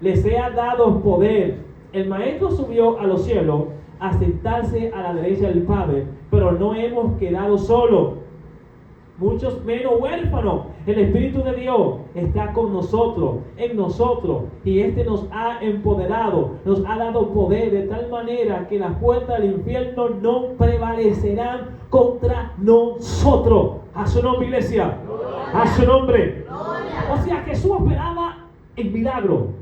le sea dado poder. El Maestro subió a los cielos a sentarse a la derecha del Padre, pero no hemos quedado solos, muchos menos huérfanos. El Espíritu de Dios está con nosotros, en nosotros, y este nos ha empoderado, nos ha dado poder de tal manera que las puertas del infierno no prevalecerán contra nosotros. A su nombre, iglesia. A su nombre. O sea, Jesús operaba en milagro.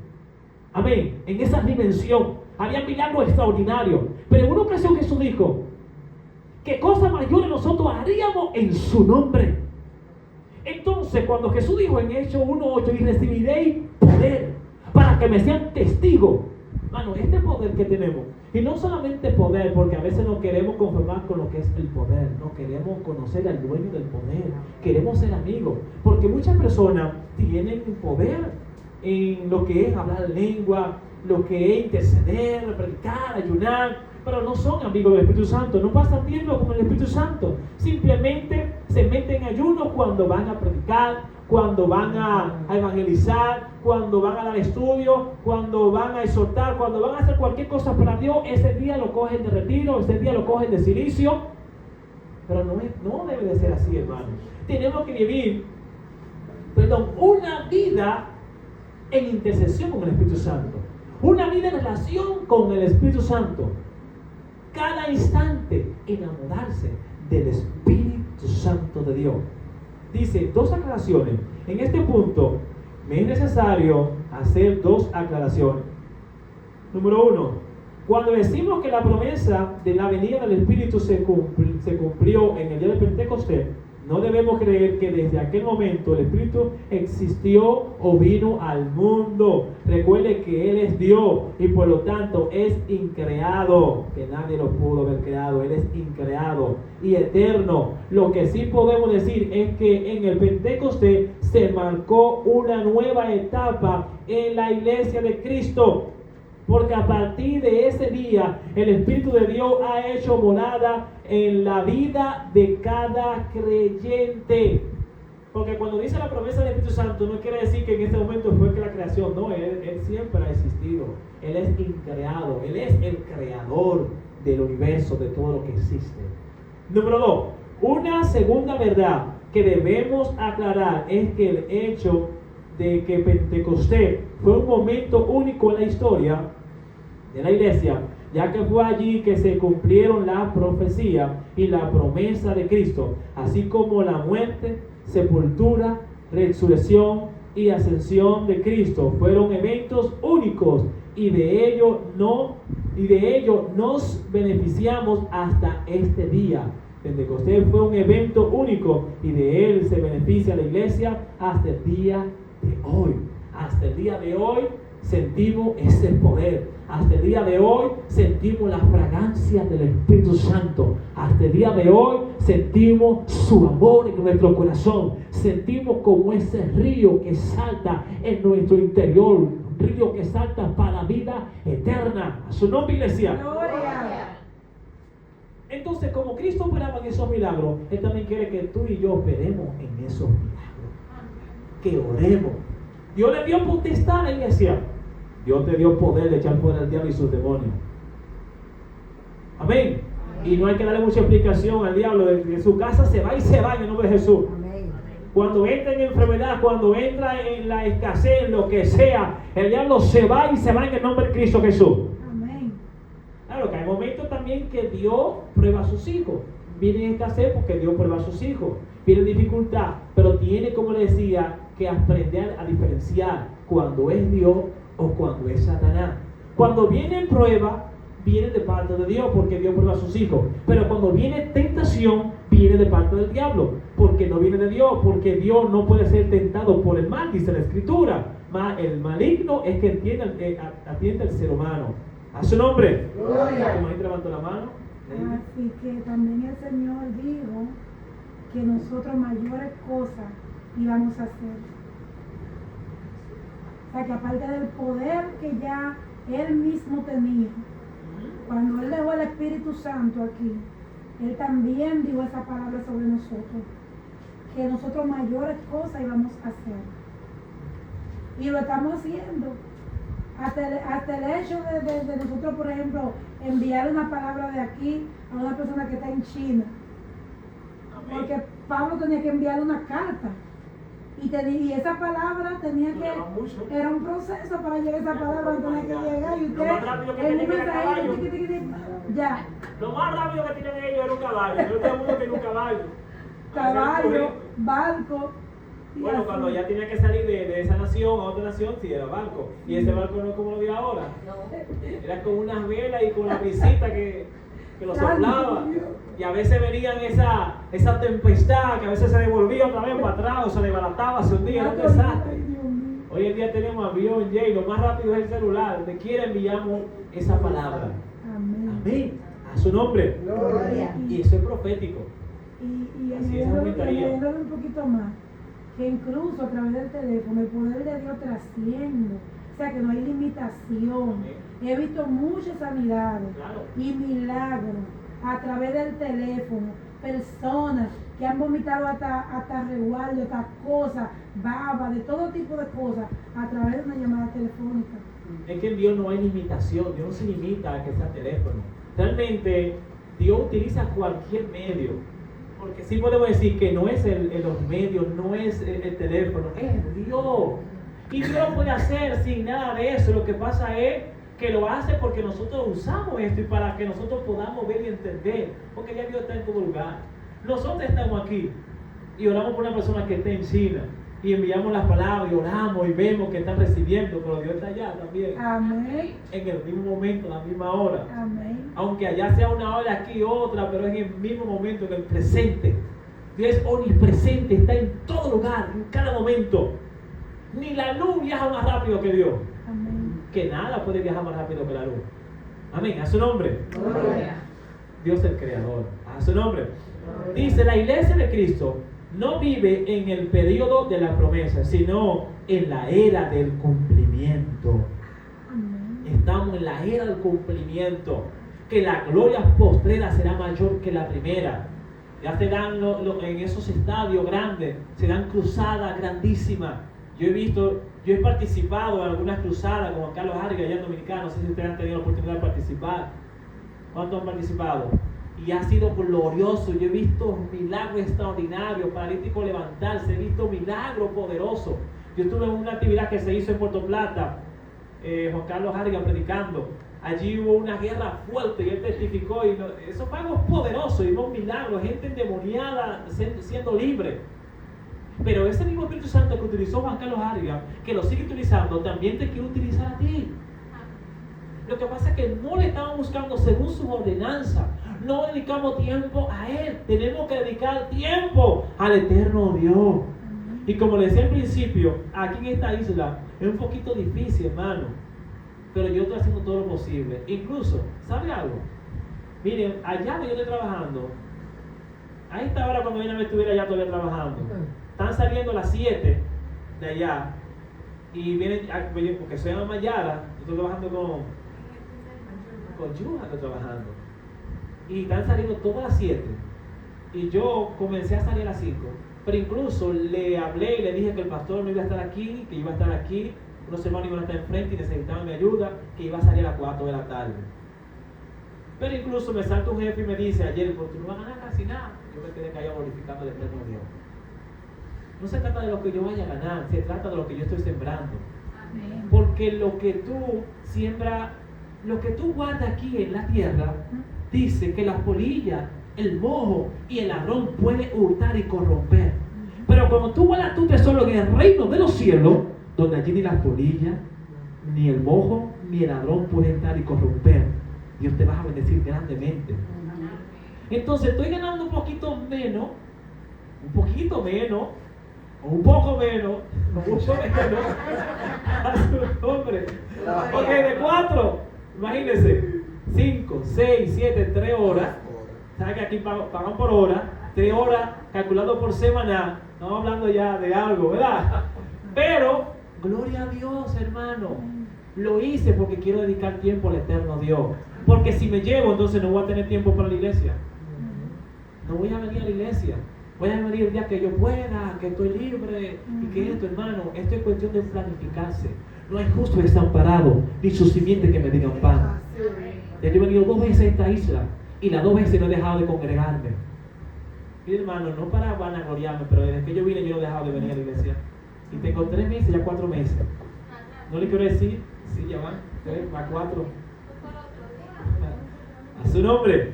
Amén. En esa dimensión había milagros extraordinarios. Pero en una ocasión Jesús dijo: ¿qué cosa mayor nosotros haríamos en su nombre? Entonces, cuando Jesús dijo en Hechos 1:8, y recibiréis poder para que me sean testigos. Mano, este poder que tenemos, y no solamente poder, porque a veces no queremos conformar con lo que es el poder, no queremos conocer al dueño del poder, queremos ser amigos, porque muchas personas tienen poder en lo que es hablar lengua, lo que es interceder, predicar, ayunar, pero no son amigos del Espíritu Santo, no pasan tiempo con el Espíritu Santo, simplemente se meten en ayuno cuando van a predicar, cuando van a evangelizar, cuando van a dar estudio, cuando van a exhortar, cuando van a hacer cualquier cosa para Dios. Ese día lo cogen de retiro, ese día lo cogen de silicio, pero no debe de ser así, hermano. Tenemos que vivir, una vida en intercesión con el Espíritu Santo, una vida en relación con el Espíritu Santo, cada instante enamorarse del Espíritu Santo de Dios. Dice dos aclaraciones. En este punto me es necesario hacer dos aclaraciones. Número uno, cuando decimos que la promesa de la venida del Espíritu se cumplió en el día de Pentecostés, No debemos creer que desde aquel momento el Espíritu existió o vino al mundo. Recuerde que Él es Dios y por lo tanto es increado, que nadie lo pudo haber creado. Él es increado y eterno. Lo que sí podemos decir es que en el Pentecostés se marcó una nueva etapa en la iglesia de Cristo. Porque a partir de ese día, el Espíritu de Dios ha hecho morada en la vida de cada creyente. Porque cuando dice la promesa del Espíritu Santo, no quiere decir que en ese momento fue que la creación. No, Él siempre ha existido. Él es increado. Él es el creador del universo, de todo lo que existe. Número 2. Una segunda verdad que debemos aclarar es que el hecho de que Pentecostés fue un momento único en la historia de la iglesia, ya que fue allí que se cumplieron la profecía y la promesa de Cristo, así como la muerte, sepultura, resurrección y ascensión de Cristo fueron eventos únicos y de ello nos beneficiamos hasta este día. Pentecostés fue un evento único y de él se beneficia la iglesia hasta el día de hoy. Hasta el día de hoy sentimos ese poder. Hasta el día de hoy sentimos la fragancia del Espíritu Santo. Hasta el día de hoy sentimos su amor en nuestro corazón. Sentimos como ese río que salta en nuestro interior. Un río que salta para la vida eterna. A su nombre, iglesia. Gloria. Entonces, como Cristo operaba en esos milagros, Él también quiere que tú y yo operemos en esos milagros. Que oremos. Dios le dio potestad a la iglesia. Dios te dio poder de echar fuera al diablo y sus demonios. Amén. Y no hay que darle mucha explicación al diablo. De su casa se va y se va en el nombre de Jesús. Amén. Cuando entra en enfermedad, cuando entra en la escasez, lo que sea, el diablo se va y se va en el nombre de Cristo Jesús. Amén. Claro que hay momentos también que Dios prueba a sus hijos. Viene en escasez porque Dios prueba a sus hijos. Viene dificultad, pero tiene, como le decía, que aprender a diferenciar cuando es Dios o cuando es Satanás. Cuando viene prueba, viene de parte de Dios porque Dios prueba a sus hijos. Pero cuando viene tentación, viene de parte del diablo porque no viene de Dios, porque Dios no puede ser tentado por el mal, dice la Escritura. El maligno es que atiende al ser humano. A su nombre. Gloria. Como ahí levantó la mano. Así que también el Señor dijo que nosotros mayores cosas íbamos a hacer. O sea, que aparte del poder que ya Él mismo tenía, cuando Él dejó el Espíritu Santo aquí, Él también dijo esa palabra sobre nosotros, que nosotros mayores cosas íbamos a hacer. Y lo estamos haciendo. Hasta el hecho de nosotros, por ejemplo, enviar una palabra de aquí a una persona que está en China. Amén. Porque Pablo tenía que enviar una carta. Y esa palabra tenía Duraba mucho. era un proceso para llegar a esa palabra, tenía que llegar. Y Lo más rápido que usted, en tenía un era mensajito, caballo. ya, Lo más rápido que tienen ellos era un caballo. No todo el mundo tiene un caballo. caballo, barco. y Bueno, así. cuando ya tenía que salir de esa nación a otra nación, sí era barco. Y ese barco no es como lo de ahora. Era con unas velas y con la brisita que lo soplaba. Y a veces venían esa tempestad que a veces se devolvía otra vez para atrás o se desbarataba, se hundía, era un desastre. Ay, Dios mío. Hoy en día tenemos avión, y lo más rápido es el celular. Donde quiera enviamos esa palabra. Amén. Amén. A su nombre. Gloria. Y eso es profético. Y Así es, añadiéndole aumentaría. añadiéndole un poquito más, que incluso a través del teléfono el poder de Dios trasciende, o sea que no hay limitación. He visto muchas sanidades Claro. y milagros a través del teléfono, personas que han vomitado hasta resguardo, hasta cosas, baba, de todo tipo de cosas, a través de una llamada telefónica. Es que en Dios no hay limitación, Dios no se limita a que sea teléfono. Realmente Dios utiliza cualquier medio, porque sí podemos decir que no es los medios, no es el teléfono, es Dios. Y Dios lo puede hacer sin nada de eso. Lo que pasa es que lo hace porque nosotros usamos esto y para que nosotros podamos ver y entender, porque ya Dios está en todo lugar. Nosotros estamos aquí y oramos por una persona que está en China y enviamos las palabras y oramos y vemos que están recibiendo, pero Dios está allá también, Amén, en el mismo momento, a la misma hora. amén. Aunque allá sea una hora, aquí otra, pero es en el mismo momento, en el presente. Dios es omnipresente, está en todo lugar, en cada momento. Ni la luz viaja más rápido que Dios. Amén. Que nada puede viajar más rápido que la luz. Amén. A su nombre. Gloria. Dios el Creador. A su nombre. Dice, la iglesia de Cristo no vive en el periodo de la promesa, sino en la era del cumplimiento. Amén. Estamos en la era del cumplimiento. Que la gloria postrera será mayor que la primera. Ya se dan en esos estadios grandes, se dan cruzadas grandísimas. Yo he participado en algunas cruzadas con Juan Carlos Harriga allá en Dominicana. No sé si ustedes han tenido la oportunidad de participar. ¿Cuántos han participado? Y ha sido glorioso. Yo he visto milagros extraordinarios, paralíticos levantarse, he visto milagros poderosos. Yo estuve en una actividad que se hizo en Puerto Plata, Juan Carlos Harriga predicando. Allí hubo una guerra fuerte y él testificó. Y eso fue algo poderoso, y hubo milagros, gente endemoniada siendo libre. Pero ese mismo Espíritu Santo que utilizó Juan Carlos Harriga, que lo sigue utilizando, también te quiere utilizar a ti. Lo que pasa es que no le estamos buscando según su ordenanza. No dedicamos tiempo a Él. Tenemos que dedicar tiempo al eterno Dios. Y como les decía al principio, aquí en esta isla es un poquito difícil, hermano. Pero yo estoy haciendo todo lo posible. Incluso, ¿sabe algo? Miren, allá donde yo estoy trabajando, a esta hora cuando viene a ver estuviera allá todavía trabajando. Están saliendo a las 7 de allá. Y vienen, porque soy en Mayara, estoy trabajando con Yuja, estoy trabajando. Y están saliendo todas las 7. Y yo comencé a salir a las 5. Pero incluso le hablé y le dije que el pastor no iba a estar aquí, que iba a estar aquí. Unos hermanos iban a estar enfrente y necesitaban mi ayuda, que iba a salir a las 4 de la tarde. Pero incluso me salta un jefe y me dice ayer, pues tú no vas a ganar casi nada. Yo me quedé callado glorificando al eterno Dios. No se trata de lo que yo vaya a ganar, se trata de lo que yo estoy sembrando. Amén. Porque lo que tú siembras, lo que tú guardas aquí en la tierra, dice que las polillas, el mojo y el ladrón pueden hurtar y corromper. Pero cuando tú guardas tu tesoro en el reino de los cielos, donde allí ni las polillas, ni el mojo, ni el ladrón pueden entrar y corromper, Dios te va a bendecir grandemente. Entonces estoy ganando un poquito menos, o un poco menos, o mucho menos, a su nombre. Ok, de 4, imagínense, 5, 6, 7, 3 horas. ¿Saben que aquí pagan por hora? 3 horas calculado por semana. Estamos hablando ya de algo, ¿verdad? Pero, gloria a Dios, hermano. Lo hice porque quiero dedicar tiempo al eterno Dios. Porque si me llevo, entonces no voy a tener tiempo para la iglesia. No voy a venir a la iglesia. Voy a venir el día que yo pueda, que estoy libre. Y que esto, hermano, esto es cuestión de planificarse. No hay justo desamparado, ni su simiente que me digan pan. Yo he venido 2 veces a esta isla. Y las 2 veces no he dejado de congregarme. Y hermano, no para vanagloriarme, pero desde que yo vine yo no he dejado de venir a la iglesia. Y tengo 3 meses, ya 4 meses. No le quiero decir, sí, ya van, 3, va 4. A su nombre.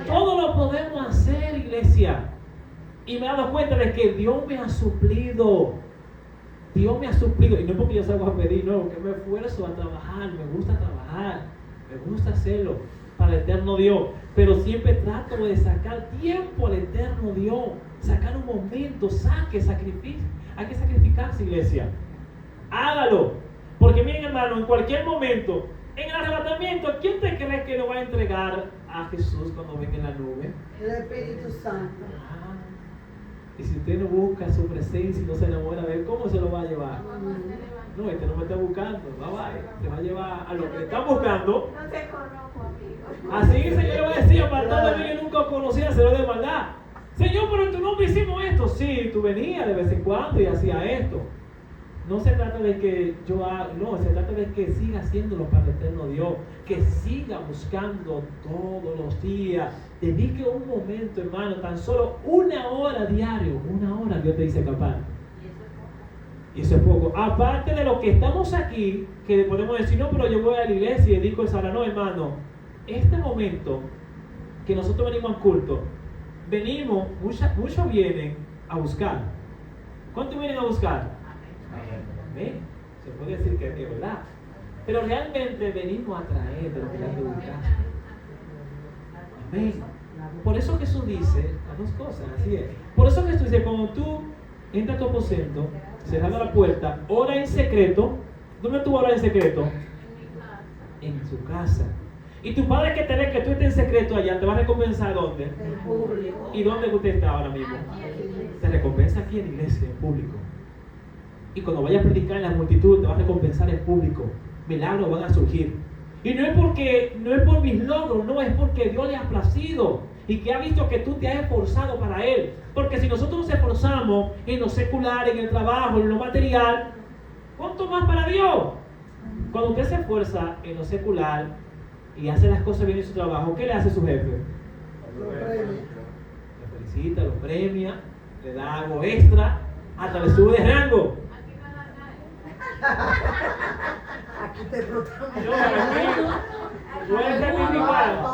Todo lo podemos hacer, iglesia. Y me he dado cuenta de que Dios me ha suplido. Dios me ha suplido. Y no es porque yo salgo a pedir, no, que me esfuerzo a trabajar. Me gusta trabajar. Me gusta hacerlo para el eterno Dios. Pero siempre trato de sacar tiempo al eterno Dios. Sacar un momento, sacrificio. Hay que sacrificarse, iglesia. Hágalo. Porque miren, hermano, en cualquier momento, en el arrebatamiento, ¿quién te cree que lo va a entregar a Jesús cuando venga en la nube? El Espíritu Santo. Y si usted no busca su presencia y no se enamora de Él, ¿cómo se lo va a llevar? No, este no me está buscando, te va a llevar a lo que le están buscando. No te conozco, amigo. Así el Señor le va a decir, apartado de mí, yo nunca conocía, se lo de maldad. Señor, pero en tu nombre hicimos esto. Sí, tú venías de vez en cuando y hacías esto. No se trata de que yo haga, no, se trata de que siga haciéndolo para el eterno Dios, que siga buscando todos los días. Dedique un momento, hermano, tan solo 1 hora diario, 1 hora Dios te dice capaz. Y eso es poco. Aparte de lo que estamos aquí, que podemos decir, no, pero yo voy a la iglesia y dedico esa hora. No, hermano, este momento que nosotros venimos al culto, venimos, muchos vienen a buscar. ¿Cuántos vienen a buscar? Amén. Se puede decir que es verdad. Pero realmente venimos a traer de lo que hay que buscar. Amén. por eso Jesús dice las dos cosas, así es. Por eso Jesús dice, cuando tú entras a tu aposento, cerrando la puerta, ora en secreto. ¿Dónde tú oras en secreto? En su casa. Y tu padre que te ve que tú estés en secreto allá, te va a recompensar ¿dónde? En público. ¿Y dónde usted está ahora mismo? Te recompensa aquí en la iglesia, en público. Y cuando vayas a predicar en la multitud, te va a recompensar en público. Milagros van a surgir. Y no es por mis logros, no, es porque Dios le ha placido y que ha visto que tú te has esforzado para Él. Porque si nosotros nos esforzamos en lo secular, en el trabajo, en lo material, ¿cuánto más para Dios? Cuando usted se esfuerza en lo secular y hace las cosas bien en su trabajo, ¿qué le hace su jefe? Lo premia. Le felicita, lo premia, le da algo extra, hasta le sube de rango. Aquí te protege. No, aquí, puede testificar,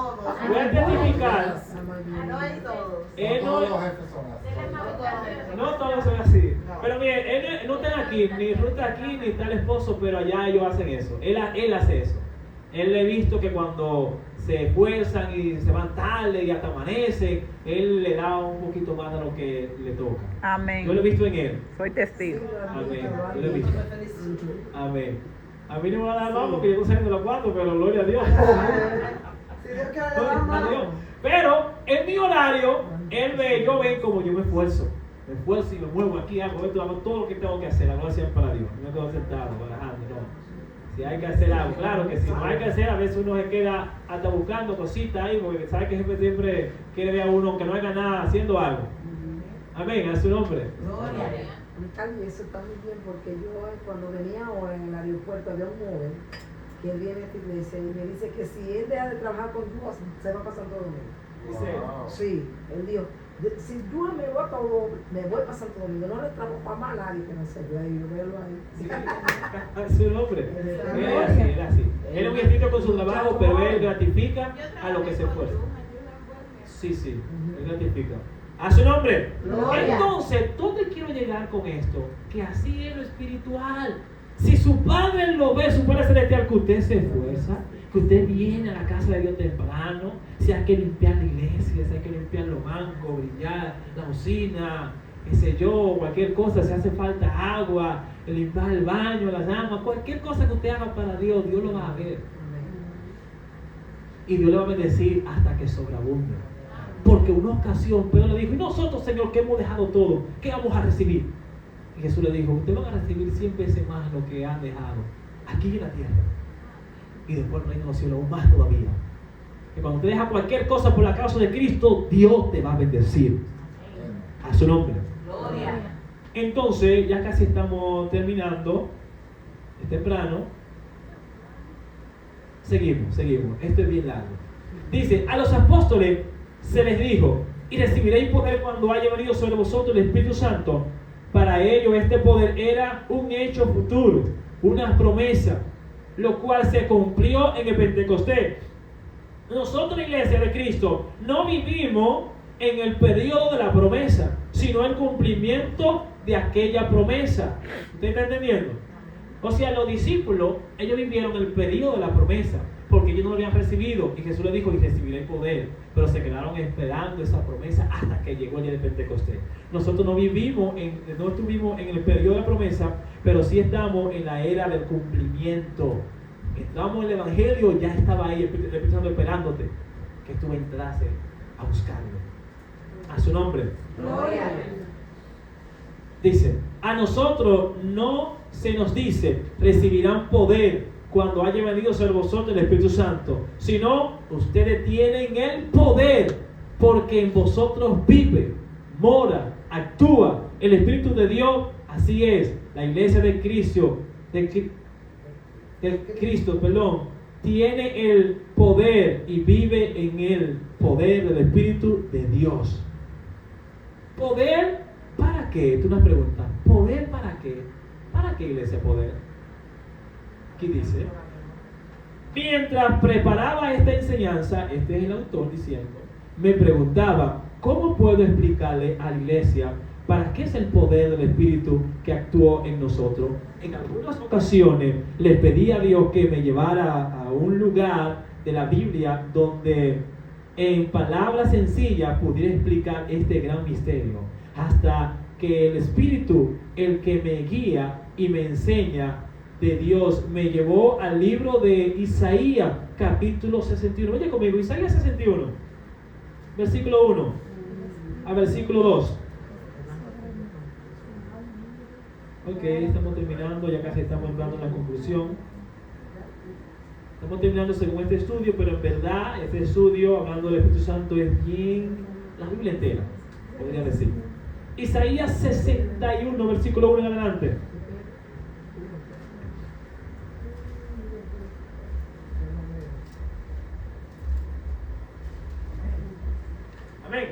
puede testificar. No hay todos. Él no, Todos los jefes son así. no todos son así. Pero miren, él no está aquí, ni Ruth está aquí, ni está el esposo, pero allá ellos hacen eso. Él hace eso. Él le he visto que cuando se esfuerzan y se van tarde y hasta amanece, él le da un poquito más de lo que le toca. Amén. Yo lo he visto en él. Soy testigo. Amén. Yo lo he visto. Amén. A mí no me va a dar más porque yo no sé de los cuatro, pero gloria a Dios. Si Dios quiere le Gloria da a Dios. más. Pero en mi horario, yo ven como yo me esfuerzo. Me esfuerzo y me muevo aquí, hago esto, hago todo lo que tengo que hacer. La gloria sea para Dios. No me quedo sentado, relajando, no. Si hay que hacer algo, claro que si no hay que hacer, a veces uno se queda hasta buscando cositas ahí, porque sabe que siempre quiere ver a uno que no haga nada haciendo algo. Amén, a su nombre. Carmen, eso está muy bien porque yo cuando venía ahora en el aeropuerto había un joven que él viene a esta iglesia y me dice que si él deja de trabajar con Dios se va a pasar todo domingo. Dice, Sí, él dijo, si yo me voy a todo, me voy para Santo Domingo, no le trabajo para más a nadie que no sé, yo verlo ahí. sí, a su nombre. Él es así, él es así. Él es un espíritu con su trabajo, pero él gratifica a lo que se esfuerza. Sí, sí, él gratifica. A su nombre. Gloria. Entonces, ¿dónde quiero llegar con esto? Que así es lo espiritual. Si su Padre lo ve, su Padre Celestial, que usted se esfuerza, que usted viene a la casa de Dios temprano, si hay que limpiar la iglesia, si hay que limpiar los bancos, brillar la cocina, qué sé yo, cualquier cosa, si hace falta agua, limpiar el baño, las llamas, cualquier cosa que usted haga para Dios, Dios lo va a ver. Y Dios le va a bendecir hasta que sobreabunde. Porque una ocasión Pedro le dijo, y nosotros, Señor, que hemos dejado todo, ¿qué vamos a recibir? Y Jesús le dijo, ustedes van a recibir 100 veces más lo que han dejado aquí en la tierra. Y después el reino de los cielos aún más todavía. Que cuando te dejas cualquier cosa por la causa de Cristo, Dios te va a bendecir. A su nombre. Gloria. Entonces, ya casi estamos terminando. Es temprano. Seguimos. Esto es bien largo. Dice, a los apóstoles se les dijo, y recibiréis poder cuando haya venido sobre vosotros el Espíritu Santo. Para ellos este poder era un hecho futuro, una promesa, lo cual se cumplió en el Pentecostés. Nosotros, la iglesia de Cristo, no vivimos en el periodo de la promesa, sino el cumplimiento de aquella promesa. ¿Usted está entendiendo? O sea, los discípulos, ellos vivieron el periodo de la promesa, porque ellos no lo habían recibido, y Jesús les dijo, y recibiréis poder, pero se quedaron esperando esa promesa hasta que llegó el día de Pentecostés. Nosotros no estuvimos en el periodo de la promesa, pero sí estamos en la era del cumplimiento. Entramos en el Evangelio, ya estaba ahí el Espíritu Santo esperándote, que tú entrases a buscarlo. A su nombre. Gloria. Dice, a nosotros no se nos dice, recibirán poder cuando haya venido sobre vosotros el Espíritu Santo, sino ustedes tienen el poder, porque en vosotros vive, mora, actúa el Espíritu de Dios. Así es, la iglesia de Cristo, tiene el poder y vive en el poder del Espíritu de Dios. ¿Poder para qué? Tú nos preguntas, ¿poder para qué? ¿Para qué, iglesia, poder? Aquí dice, mientras preparaba esta enseñanza, este es el autor diciendo, me preguntaba, ¿cómo puedo explicarle a la iglesia para qué es el poder del Espíritu que actuó en nosotros? En algunas ocasiones les pedí a Dios que me llevara a un lugar de la Biblia donde en palabras sencillas pudiera explicar este gran misterio, hasta que el Espíritu, el que me guía y me enseña de Dios, me llevó al libro de Isaías, capítulo 61. Vaya conmigo, Isaías 61, versículo 1 a versículo 2. Ok, estamos terminando, ya casi estamos entrando en la conclusión. Estamos terminando según este estudio, pero en verdad este estudio, hablando del Espíritu Santo, es bien la Biblia entera, podría decir. Isaías 61, versículo 1 en adelante. Amén.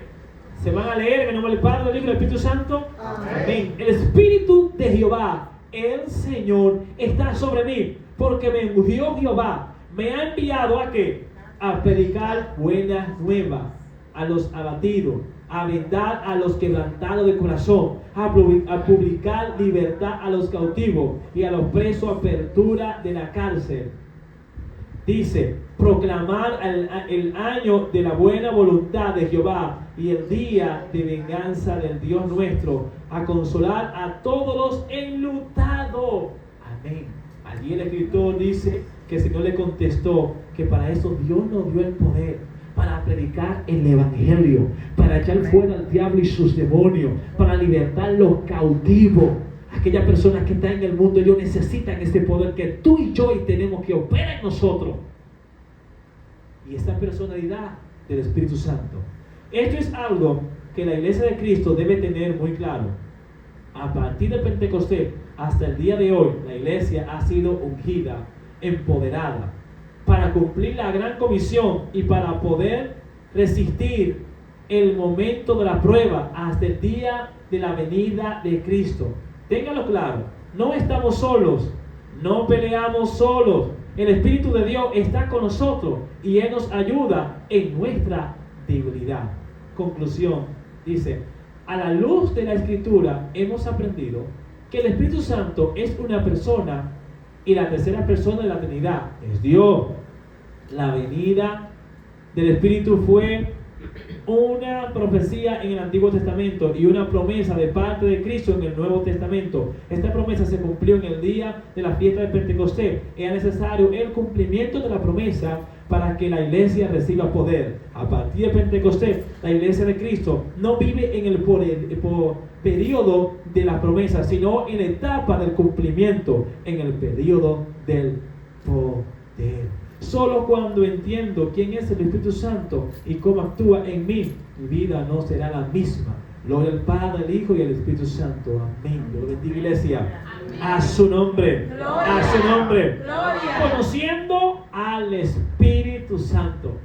Se van a leer en el nombre del Padre, del Hijo y del Espíritu Santo. Amén. El Espíritu de Jehová, el Señor, está sobre mí, porque me ungió Jehová. Me ha enviado a qué? A predicar buenas nuevas a los abatidos, a vendar a los quebrantados de corazón, a publicar libertad a los cautivos y a los presos apertura de la cárcel. Dice, proclamar el año de la buena voluntad de Jehová y el día de venganza del Dios nuestro, a consolar a todos los enlutados. Amén. Allí el escritor dice que el Señor le contestó que para eso Dios nos dio el poder, para predicar el evangelio, para echar fuera al diablo y sus demonios, para libertar los cautivos. Aquellas personas que están en el mundo, ellos necesitan este poder que tú y yo y tenemos, que opera en nosotros. Y esta personalidad del Espíritu Santo. Esto es algo que la iglesia de Cristo debe tener muy claro. A partir del Pentecostés hasta el día de hoy, la iglesia ha sido ungida, empoderada, para cumplir la gran comisión y para poder resistir el momento de la prueba hasta el día de la venida de Cristo. Ténganlo claro, no estamos solos, no peleamos solos. El Espíritu de Dios está con nosotros y Él nos ayuda en nuestra debilidad. Conclusión, dice, a la luz de la Escritura hemos aprendido que el Espíritu Santo es una persona y la tercera persona de la Trinidad es Dios. La venida del Espíritu fue una profecía en el Antiguo Testamento y una promesa de parte de Cristo en el Nuevo Testamento. Esta promesa se cumplió en el día de la fiesta de Pentecostés. Era necesario el cumplimiento de la promesa para que la iglesia reciba poder. A partir de Pentecostés, la iglesia de Cristo no vive en el periodo de la promesa, sino en la etapa del cumplimiento, en el periodo del poder. Solo cuando entiendo quién es el Espíritu Santo y cómo actúa en mí, mi vida no será la misma. Gloria al Padre, al Hijo y al Espíritu Santo. Amén. Dios bendiga, iglesia. Amén. A su nombre. Gloria. A su nombre. Gloria. Conociendo al Espíritu Santo.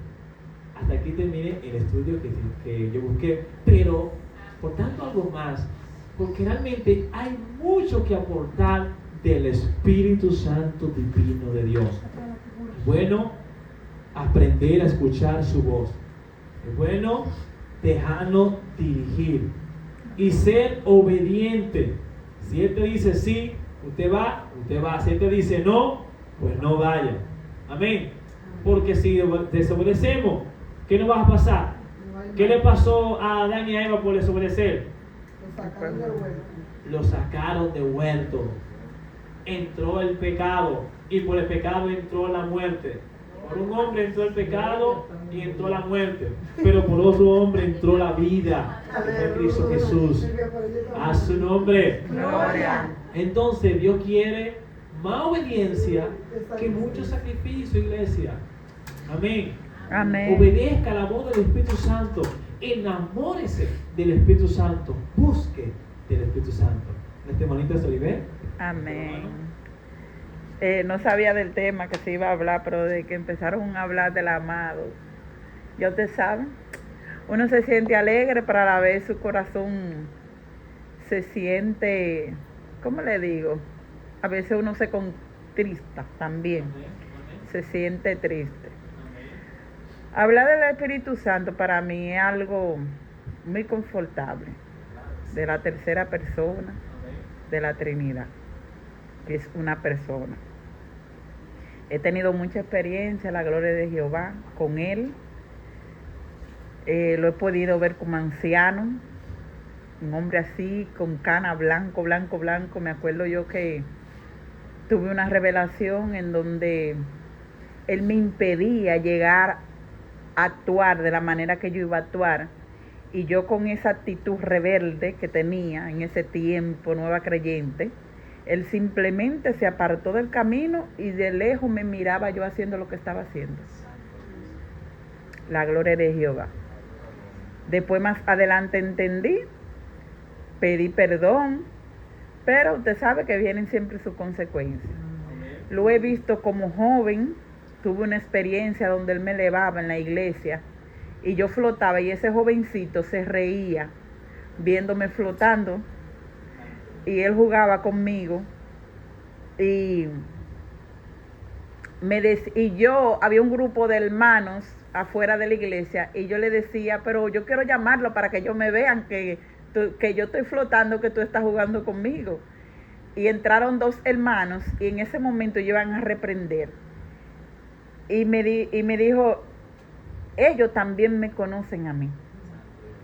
Hasta aquí terminé el estudio que yo busqué. Pero, por tanto, algo más. Porque realmente hay mucho que aportar del Espíritu Santo divino de Dios. Es bueno aprender a escuchar su voz. Es bueno dejarnos dirigir y ser obediente. Si Él te dice sí, usted va, usted va. Si Él te dice no, pues no vaya. Amén. Porque si desobedecemos, ¿qué nos va a pasar? ¿Qué le pasó a Adán y a Eva por desobedecer? Lo sacaron del huerto. Lo sacaron de huerto. Entró el pecado y por el pecado entró la muerte. Por un hombre entró el pecado y entró la muerte, pero por otro hombre entró la vida, que fue Cristo Jesús. A su nombre. Gloria. Entonces Dios quiere más obediencia que mucho sacrificio, iglesia. Amén. Amén. Obedezca la voz del Espíritu Santo. Enamórese del Espíritu Santo. Busque del Espíritu Santo. Nuestra hermanita Soliver. Amén. No sabía del tema que se iba a hablar, pero de que empezaron a hablar del amado, ya ustedes saben, uno se siente alegre, pero a la vez su corazón se siente, ¿cómo le digo? A veces uno se contrista también, se siente triste. Hablar del Espíritu Santo para mí es algo muy confortable, de la tercera persona de la Trinidad, que es una persona. He tenido mucha experiencia, la gloria de Jehová, con Él, Lo he podido ver como anciano, un hombre así, con cana blanco, blanco, blanco. Me acuerdo yo que tuve una revelación en donde él me impedía llegar a actuar de la manera que yo iba a actuar. Y yo con esa actitud rebelde que tenía en ese tiempo, nueva creyente, él simplemente se apartó del camino y de lejos me miraba yo haciendo lo que estaba haciendo. La gloria de Jehová. Después más adelante entendí, pedí perdón, pero usted sabe que vienen siempre sus consecuencias. Lo he visto como joven, tuve una experiencia donde él me elevaba en la iglesia y yo flotaba y ese jovencito se reía viéndome flotando y él jugaba conmigo y yo había un grupo de hermanos afuera de la iglesia y yo le decía, pero yo quiero llamarlo para que ellos me vean que yo estoy flotando, que tú estás jugando conmigo. Y entraron 2 hermanos y en ese momento iban a reprender. Y me dijo, ellos también me conocen a mí.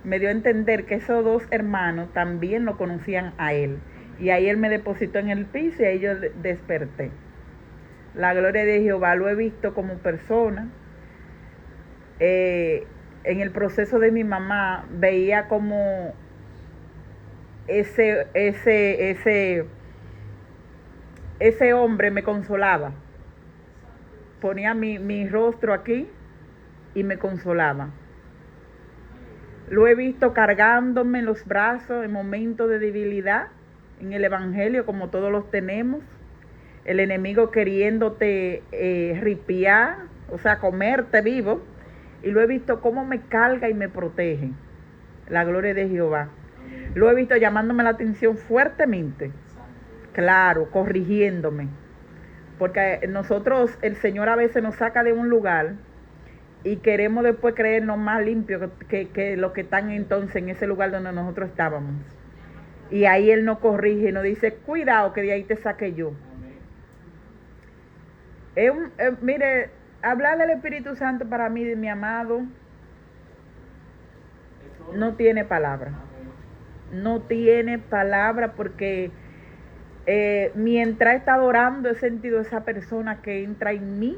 Me dio a entender que esos 2 hermanos también lo conocían a él. Y ahí él me depositó en el piso y ahí yo desperté. La gloria de Jehová, lo he visto como persona. En el proceso de mi mamá veía como ese hombre me consolaba. Ponía mi rostro aquí y me consolaba. Lo he visto cargándome en los brazos en momentos de debilidad en el evangelio, como todos los tenemos. El enemigo queriéndote ripiar, o sea, comerte vivo. Y lo he visto cómo me carga y me protege. La gloria de Jehová. Lo he visto llamándome la atención fuertemente. Claro, corrigiéndome. Porque nosotros, el Señor a veces nos saca de un lugar y queremos después creernos más limpios que los que están entonces en ese lugar donde nosotros estábamos. Y ahí Él nos corrige y nos dice, cuidado que de ahí te saqué yo. Mire, hablar del Espíritu Santo para mí, de mi amado, no tiene palabra. No tiene palabra porque mientras he estado orando he sentido esa persona que entra en mí.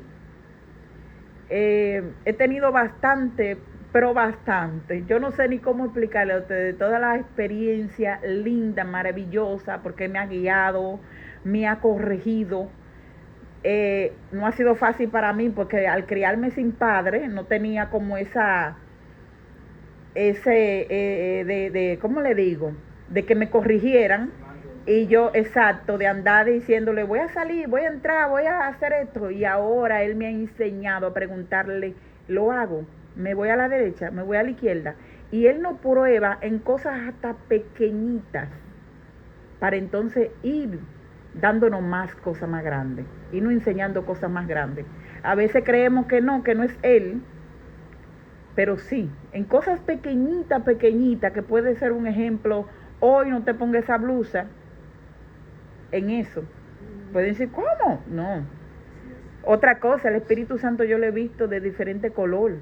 He tenido bastante, pero bastante. Yo no sé ni cómo explicarle a ustedes toda la experiencia linda, maravillosa, porque me ha guiado, me ha corregido. No ha sido fácil para mí porque al criarme sin padre no tenía como ¿cómo le digo? De que me corrigieran y yo, exacto, de andar diciéndole voy a salir, voy a entrar, voy a hacer esto y ahora él me ha enseñado a preguntarle, lo hago, me voy a la derecha, me voy a la izquierda y él nos prueba en cosas hasta pequeñitas para entonces ir dándonos más cosas más grandes y no enseñando cosas más grandes. A veces creemos que no es él, pero sí, en cosas pequeñitas, que puede ser un ejemplo, hoy no te pongas esa blusa, en eso. Pueden decir, ¿cómo? No. Otra cosa, el Espíritu Santo yo lo he visto de diferente color.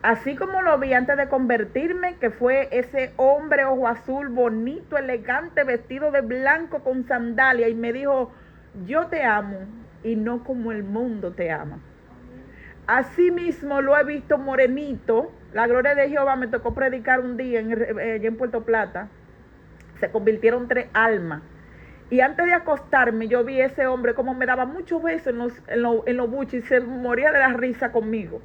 Así como lo vi antes de convertirme, que fue ese hombre ojo azul, bonito, elegante, vestido de blanco con sandalia, y me dijo, yo te amo, y no como el mundo te ama. Así mismo lo he visto morenito. La gloria de Jehová me tocó predicar un día allá en Puerto Plata. Se convirtieron 3 almas. Y antes de acostarme, yo vi ese hombre como me daba muchos besos en los buches y se moría de la risa conmigo.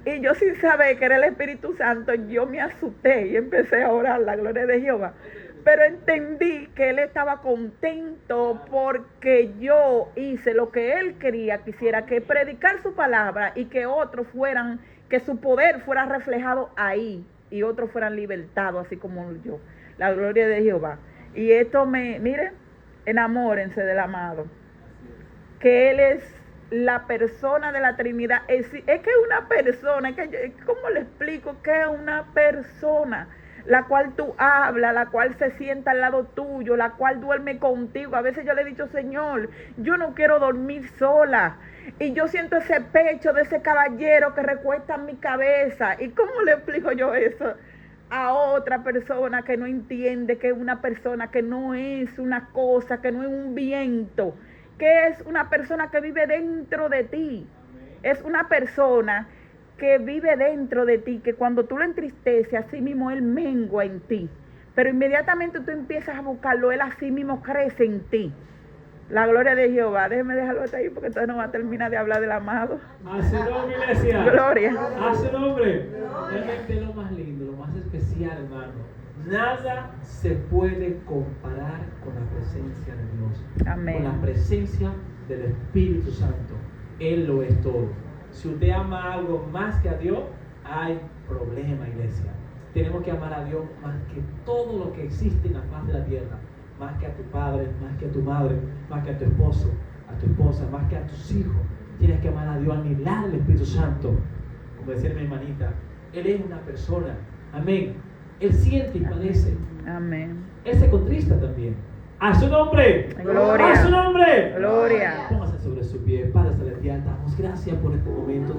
Y yo sin saber que era el Espíritu Santo, yo me asusté y empecé a orar la gloria de Jehová. Pero entendí que él estaba contento porque yo hice lo que él quería que hiciera, que predicar su palabra y que otros que su poder fuera reflejado ahí y otros fueran libertados, así como yo. La gloria de Jehová. Y esto miren, enamórense del amado. Que él es la persona de la Trinidad. Es que es una persona, ¿cómo le explico? Que es una persona la cual tú hablas, la cual se sienta al lado tuyo, la cual duerme contigo. A veces yo le he dicho, Señor, yo no quiero dormir sola. y yo siento ese pecho de ese caballero que recuesta en mi cabeza. ¿Y cómo le explico yo eso a otra persona que no entiende que es una persona que no es una cosa, que no es un viento, que es una persona que vive dentro de ti? Es una persona que vive dentro de ti, que cuando tú lo entristeces, así mismo Él mengua en ti. Pero inmediatamente tú empiezas a buscarlo, Él así mismo crece en ti. La gloria de Jehová. Déjeme dejarlo hasta ahí porque entonces no va a terminar de hablar del amado. A su nombre, iglesia. Gloria. A su nombre. Realmente lo más lindo, lo más especial, hermano. Nada se puede comparar con la presencia de Dios. Amén. Con la presencia del Espíritu Santo. Él lo es todo. Si usted ama algo más que a Dios, hay problema, iglesia. Tenemos que amar a Dios más que todo lo que existe en la faz de la tierra. Más que a tu padre, más que a tu madre, más que a tu esposo, a tu esposa, más que a tus hijos. Tienes que amar a Dios, anhelar al Espíritu Santo. Como decía mi hermanita, Él es una persona. Amén. Él siente y padece. Amén. Él se contrista también. A su nombre. Gloria. A su nombre. Gloria. Póngase sobre su pie. Padre celestial, damos gracias por este momento.